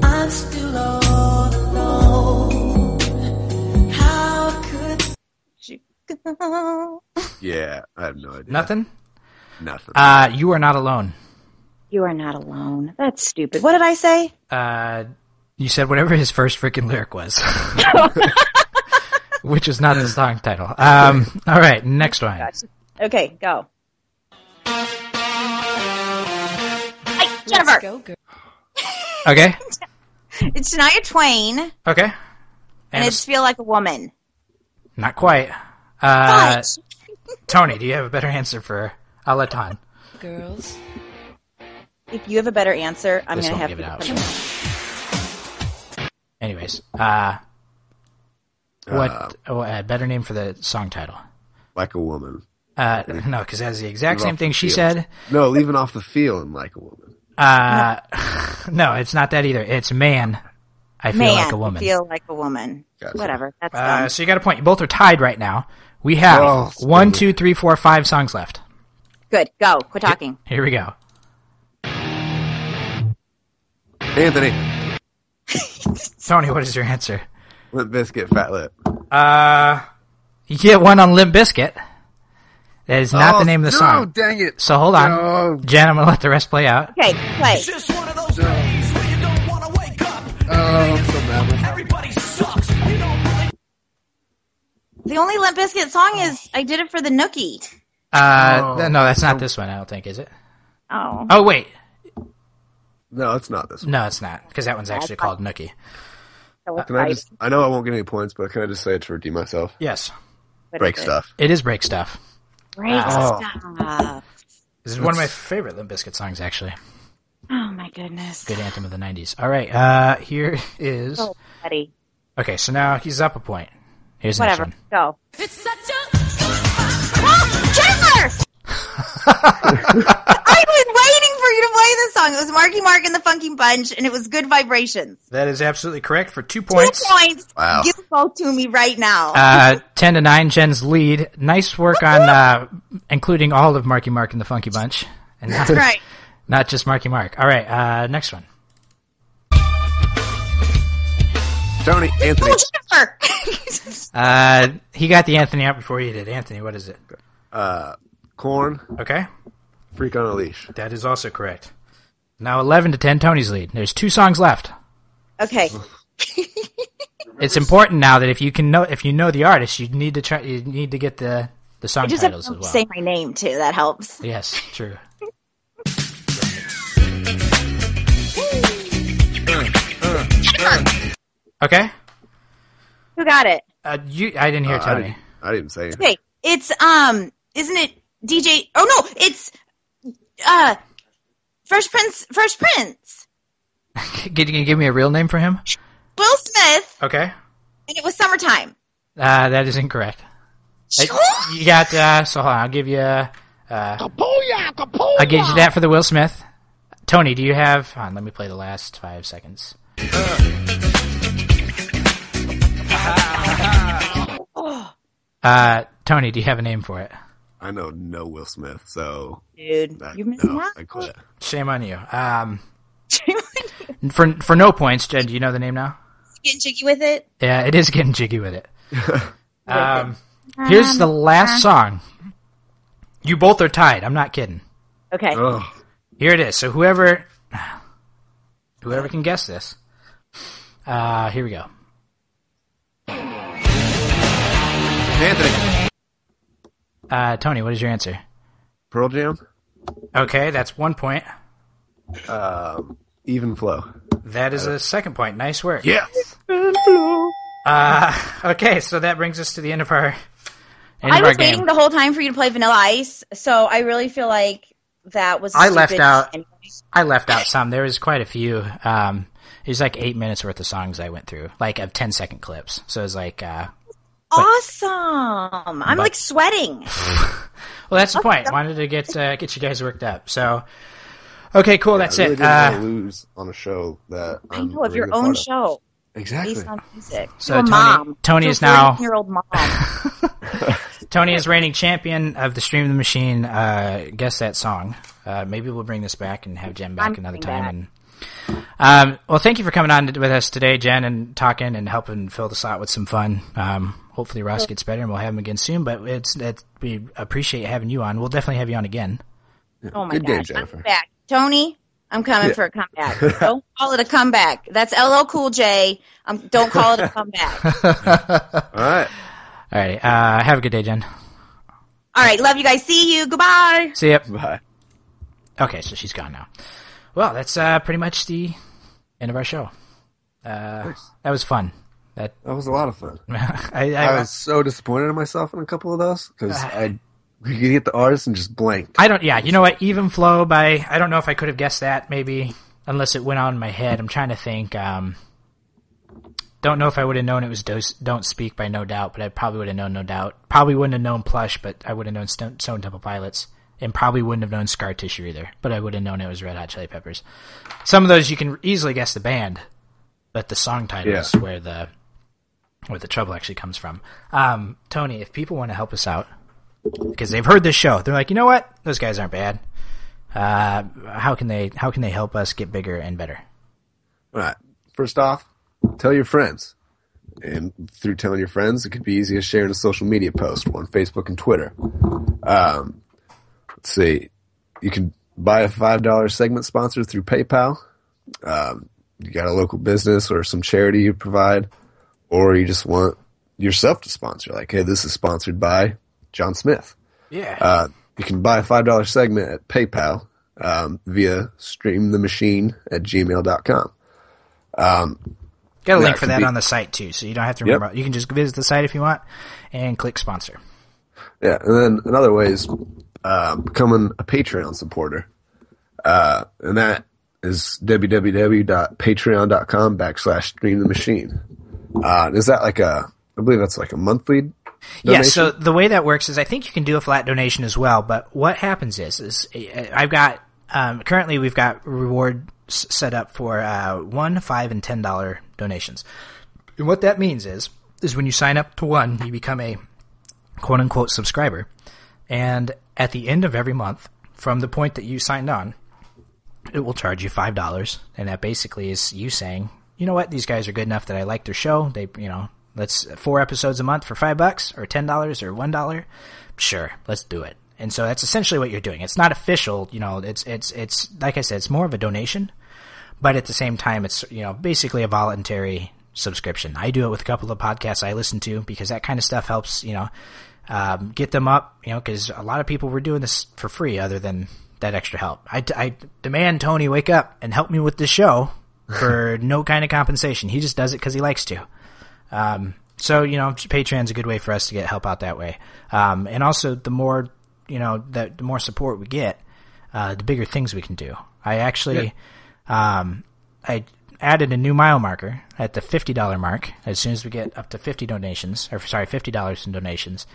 I'm still all alone. How could you go? Yeah, I have no idea. Nothing. Nothing. You Are Not Alone. You Are Not Alone. That's stupid. What did I say? You said whatever his first freaking lyric was. Which is not the song title. All right, next one. Gotcha. Okay, go. Hey, Jennifer. Go, girl. Okay. It's Shania Twain, Okay. and it's Feel Like a Woman. Not quite. But Tony, do you have a better answer for Alaton? Girls. if you have a better answer, I'm This going to won't have give to it put out. Anyways, what a better name for the song title? Like a woman. No, because it has the exact Leave same off thing the she field. said. No, leaving off the feeling like a woman. No, it's not that either. It's Man, I Feel Man, Like a Woman. Feel Like a Woman. Gotcha. Whatever. That's done. So you got a point. You both are tied right now. We have 1, 2, 3, 4, 5 songs left. Good. Go. Quit talking. Here we go. Anthony. Tony, what is your answer? Limp Bizkit, Fat Lip. You get one on Limp Bizkit. That is not the name of the song. Dang it. So hold on. No. Jen, I'm going to let the rest play out. Okay, play. Just one of those days where you don't want to wake up. I'm so mad. Everybody sucks. You don't really The only Limp Bizkit song is I Did It for the Nookie. No, that's not this one, I don't think, is it? Oh. Oh, wait. No, it's not this one. No, it's not, because that one's actually called Nookie. Can I just, I know I won't get any points, but can I just say it to redeem myself? Yes. Break stuff. It is Break Stuff. Break stuff. This is one of my favorite Limp Bizkit songs, actually. Oh my goodness. Good anthem of the 90s. All right, here is... Oh, Eddie. Okay, so now he's up a point. Here's the Whatever. next Go. It's such a... Oh, Jennifer! I was waiting for you to play this song. It was Marky Mark and the Funky Bunch, and it was Good Vibrations. one. That is absolutely correct for 2 points. 2 points. Wow. Give them both to me right now. 10-9, Jen's lead. Nice work on including all of Marky Mark and the Funky Bunch. And not, Right. not just Marky Mark. All right, next one. Tony, Anthony. Oh, Jennifer! He got the Anthony out before you did. Anthony, what is it? Corn, Okay, Freak on a Leash. that is also correct. Now 11-10, Tony's lead. There's 2 songs left. Okay. It's important now that if you know the artist, you need to get the song I just have titles to as well. say my name, too. That helps. Yes, true. Okay. Who got it? I didn't hear Tony. I didn't say anything. Okay. It's, isn't it DJ? Oh, no. It's, Fresh Prince. Can you give me a real name for him? Will Smith. Okay. And it was Summertime. That is incorrect. You got, so hold on, I'll give you I'll give you that for the Will Smith. Tony, do you have, hold on, let me play the last 5 seconds. Tony, do you have a name for it? I know no Will Smith, so... Dude, you're missing out. I quit. Shame on you. For no points, Jen, do you know the name now? Getting jiggy with it? Yeah, it is getting jiggy with it. Here's the last song. You both are tied. I'm not kidding. Okay. Oh. Here it is. So whoever can guess this. Here we go. Anthony. Tony, what is your answer? Pearl Jam. Okay, that's 1 point. Even Flow. That is a second point. Nice work. Yes. Okay, so that brings us to the end of our I was game. waiting the whole time for you to play Vanilla Ice, so I really feel like that was I left stupid out anyway. I left out some. There was quite a few. There's like 8 minutes worth of songs I went through, like of 10-second clips. So it was like awesome. I'm like sweating. well, that's the point. Wanted to get you guys worked up. So okay, cool. That's I really it. didn't want to lose on a show that I know, of your own show. Exactly. Based on music. So You're a mom. Tony You're is now 14-year-old mom. Tony is reigning champion of the Stream the Machine. Guess that song. Maybe we'll bring this back and have Jen back another time. And well, thank you for coming on with us today, Jen, and talking and helping fill the slot with some fun. Hopefully Ross gets better and we'll have him again soon. But we appreciate having you on. We'll definitely have you on again. Oh my Good game, gosh. Jennifer. I'm back. Tony, I'm coming for a comeback. Don't call it a comeback. That's LL Cool J. Don't call it a comeback. All right. Have a good day, Jen. All right. Love you guys. See you. Goodbye. See ya. Bye. Okay, so she's gone now. Well, that's pretty much the end of our show. That was fun. That was a lot of fun. I was so disappointed in myself in a couple of those because we could get the artist and just blanked. You know what? Even Flow by, I don't know if I could have guessed that, maybe, unless it went on in my head. I'm trying to think. Don't know if I would have known it was Don't Speak by No Doubt, but I probably would have known No Doubt. Probably wouldn't have known Plush, but I would have known Stone Temple Pilots. And probably wouldn't have known Scar Tissue either, but I would have known it was Red Hot Chili Peppers. Some of those you can easily guess the band, but the song title is where the trouble actually comes from. Tony, if people want to help us out, because they've heard this show, they're like, you know what? Those guys aren't bad. How can they help us get bigger and better? All right. First off, tell your friends. And through telling your friends, it could be easy as sharing a social media post on Facebook and Twitter. Let's see. You can buy a $5 segment sponsor through PayPal. You got a local business or some charity you provide, or you just want yourself to sponsor. Like, hey, this is sponsored by John Smith. Yeah. You can buy a $5 segment at PayPal via streamthemachine@gmail.com. Got a link for that on the site too, so you don't have to remember. You can just visit the site if you want and click sponsor. Yeah, and then another way is becoming a Patreon supporter. And that is www.patreon.com/streamthemachine. Is that like I believe that's like a monthly donation? Yeah, so the way that works is I think you can do a flat donation as well, but what happens is I've got, currently we've got rewards set up for $1, $5, and $10 donations. And what that means is when you sign up to one, you become a quote-unquote subscriber. And at the end of every month, from the point that you signed on, it will charge you $5. And that basically is you saying, you know what, these guys are good enough that I like their show. They, let's 4 episodes a month for $5 or $10 or $1. Sure, let's do it. And so that's essentially what you're doing. It's not official, it's like I said, it's more of a donation, but at the same time, it's, basically a voluntary subscription. I do it with a couple of podcasts I listen to because that kind of stuff helps, get them up, because a lot of people were doing this for free other than that extra help. I demand Tony wake up and help me with this show for no kind of compensation. He just does it because he likes to. So, Patreon's a good way for us to get help out that way. And also the more, the more support we get, the bigger things we can do. I actually, I added a new mile marker at the $50 mark. As soon as we get up to $50 in donations,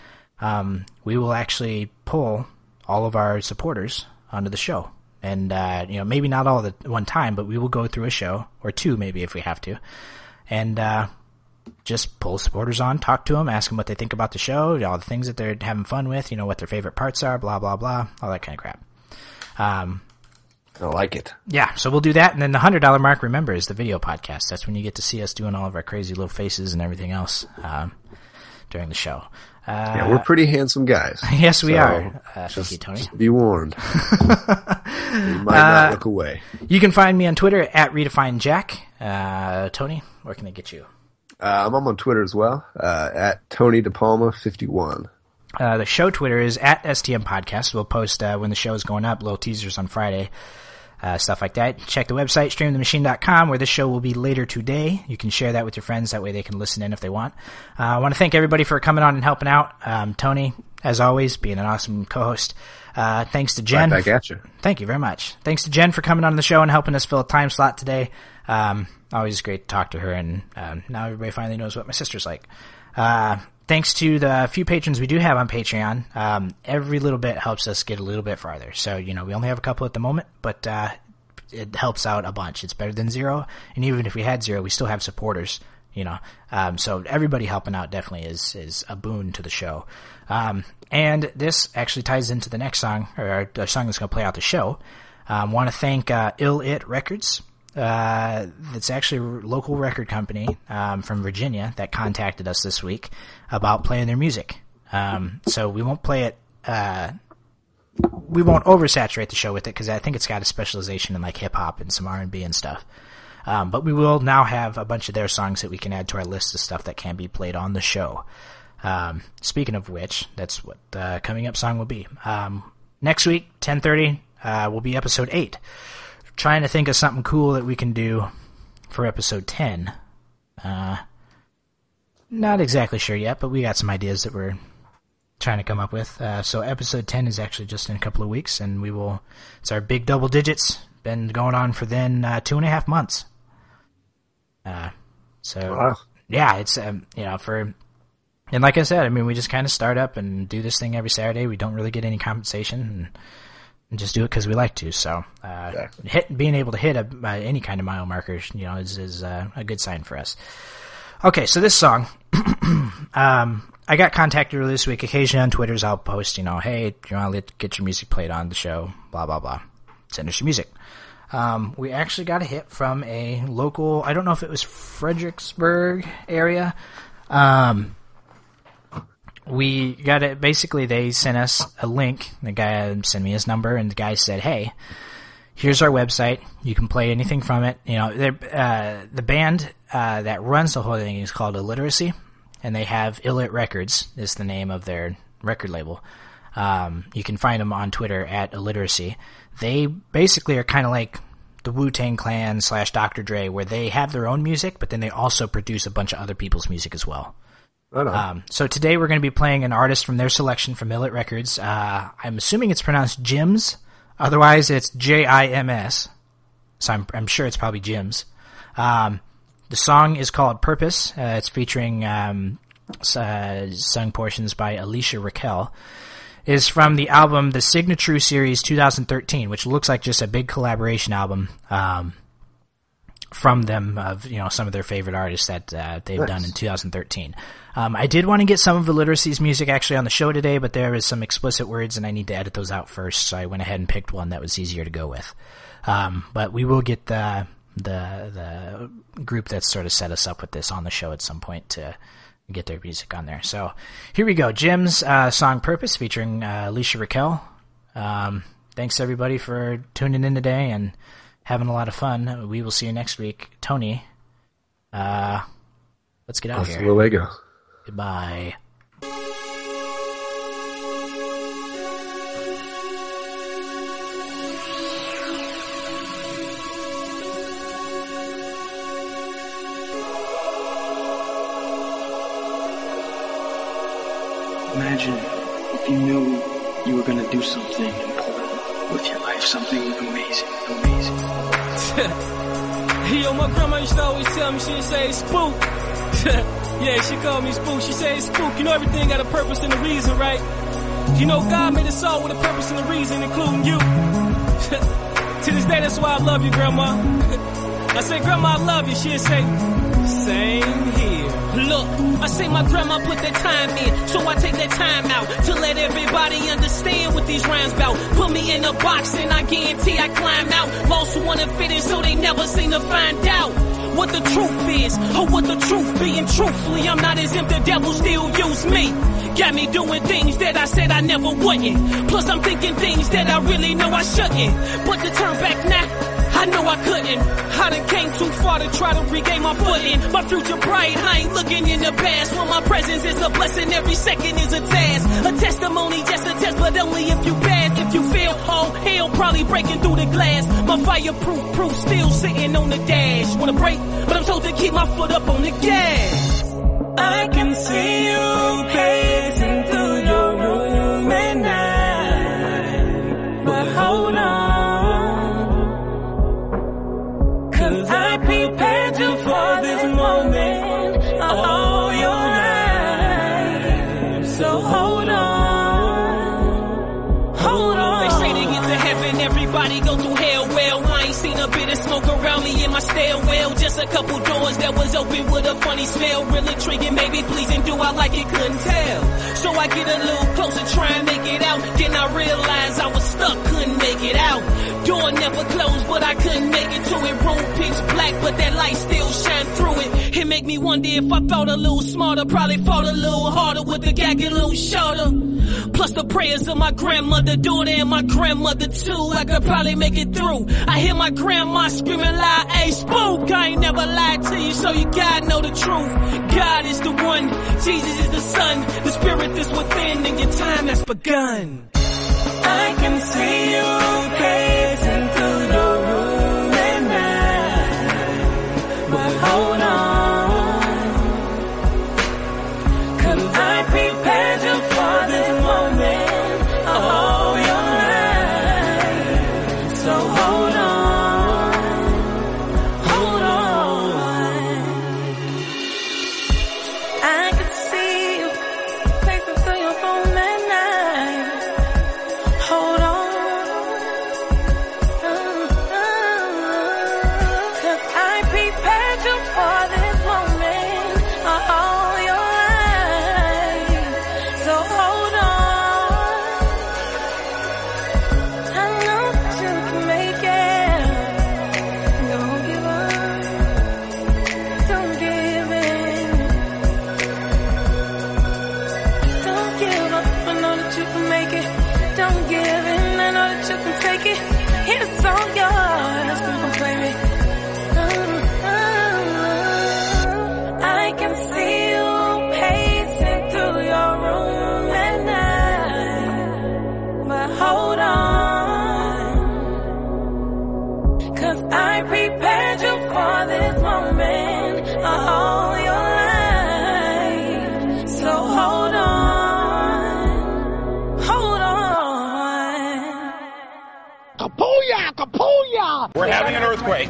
we will actually pull all of our supporters onto the show. And, maybe not all at one time, but we will go through a show or two, maybe if we have to. And, just pull supporters on, talk to them, ask them what they think about the show, all the things that they're having fun with, what their favorite parts are, blah, blah, blah, all that kind of crap. I like it. Yeah, so we'll do that. And then the $100 mark, remember, is the video podcast. That's when you get to see us doing all of our crazy little faces and everything else during the show. Yeah, we're pretty handsome guys. Yes, we are. Thank you, Tony. Just be warned. You might not look away. You can find me on Twitter at RedefineJack. Tony, where can I get you? I'm on Twitter as well, at Tony DePalma51. The show Twitter is at STM Podcast. We'll post when the show is going up, little teasers on Friday, stuff like that. Check the website, streamthemachine.com, where this show will be later today. You can share that with your friends. That way they can listen in if they want. I want to thank everybody for coming on and helping out. Tony, as always, being an awesome co-host. Thanks to Jen. Right back at you. Thank you very much. Thanks to Jen for coming on the show and helping us fill a time slot today. Always great to talk to her, and now everybody finally knows what my sister's like. Thanks to the few patrons we do have on Patreon. Every little bit helps us get a little bit farther. So, we only have a couple at the moment, but it helps out a bunch. It's better than 0, and even if we had 0, we still have supporters, So everybody helping out definitely is a boon to the show. And this actually ties into the next song, or the song that's going to play out the show. Want to thank Ill It Records. It's actually a local record company from Virginia that contacted us this week about playing their music. So we won't play it we won't oversaturate the show with it because I think it's got a specialization in like hip hop and some R&B and stuff. But we will now have a bunch of their songs that we can add to our list of stuff that can be played on the show. Speaking of which, that's what the coming up song will be. Next week, 10:30, will be episode 8. Trying to think of something cool that we can do for episode 10. Not exactly sure yet, but we got some ideas that we're trying to come up with. So episode 10 is actually just in a couple of weeks, and it's our big double digits. Been going on for then 2.5 months. Wow. Yeah, it's, and like I said, I mean, we just kind of start up and do this thing every Saturday. We don't really get any compensation and just do it because we like to. So, Exactly. being able to hit any kind of mile markers, is a good sign for us. Okay, so this song, I got contacted earlier this week. Occasionally on Twitters, I'll post, hey, do you want to get your music played on the show? Blah, blah, blah. Send us your music. We actually got a hit from a local, I don't know if it was Fredericksburg area. We got it, basically they sent us a link. The guy sent me his number, and the guy said, hey, here's our website. You can play anything from it. The band that runs the whole thing is called Illiteracy, and they have Illit Records is the name of their record label. You can find them on Twitter at Illiteracy. They basically are kind of like the Wu-Tang Clan / Dr. Dre, where they have their own music, but then they also produce a bunch of other people's music as well. So today we're going to be playing an artist from their selection from Illit Records. I'm assuming it's pronounced Jims. Otherwise, it's Jims. So I'm sure it's probably Jims. The song is called Purpose. It's featuring sung portions by Alicia Raquel. Is from the album The Signature Series 2013, which looks like just a big collaboration album from them of some of their favorite artists that they've done in 2013. I did want to get some of Illiteracy's music actually on the show today, but there is some explicit words and I need to edit those out first, so I went ahead and picked one that was easier to go with. But we will get the group that sort of set us up with this on the show at some point to get their music on there. So here we go. Jim's song Purpose featuring Alicia Raquel. Thanks everybody for tuning in today and having a lot of fun. We will see you next week. Tony, let's get out of here. Hasta luego. Goodbye. Imagine if you knew you were going to do something important with your life, something amazing. Yo, my grandma used to always tell me, she'd say, spook. Yeah, she called me spook. She said, spook, everything got a purpose and a reason, right? God made us all with a purpose and a reason, including you. To this day, that's why I love you, Grandma. I say, Grandma, I love you. She'd say, same here. Look, I say my grandma put that time in, so I take that time out to let everybody understand what these rhymes about. Put me in a box and I guarantee I climb out. Lost wanna fit in, so they never seem to find out what the truth is, or what the truth be. And truthfully, I'm not as if the devil still use me. Got me doing things that I said I never wouldn't. Plus I'm thinking things that I really know I shouldn't. But to turn back now, I know I couldn't. I done came too far to try to regain my footing. My future bright, I ain't looking in the past. When my presence is a blessing, every second is a task. A testimony, just a test, but only if you pass. If you fail, all hell probably breaking through the glass. My fireproof proof still sitting on the dash. Wanna break, but I'm told to keep my foot up on the gas. I can see you pacing through your room at night. But hold on. I prepared you for this moment all your life. So hold on. They say to get to heaven, everybody go through hell. Well, I ain't seen Ain't a bit of smoke around me in my stairwell. Just a couple doors that was open with a funny smell. Real intriguing, maybe pleasing. Do I like it? Couldn't tell. So I get a little closer, try and make it out. Then I realized I was stuck, couldn't make it out. Door never closed, but I couldn't make it to it. Room pitch black, but that light still shine through it. It make me wonder if I thought a little smarter. Probably fought a little harder with the gag a little shorter. Plus the prayers of my grandmother, daughter, and my grandmother too. I could probably make it through. I hear my grandma screaming loud, "Hey, spook! I ain't never lied to you, so you gotta know the truth. God is the one, Jesus is the Son, the Spirit is within, and your time has begun." I can see you pacing through the room at night, but hold on, 'cause I prepared you for this moment all your life. So hold on, hold on. I can see you pacing through your room at night. Hold on, 'cause I prepared you for this moment all your life. So hold on, I know that you can make it. Don't give up, don't give in. Don't give up, I know that you can make it. Don't give in, I know that you can take it. It's all yours, come on, claim it. I can see you pacing through your room at night, but hold on, 'cause I prepared you for this moment all your life. So hold on, hold on. Kapooyah! Kapooyah! We're having an earthquake.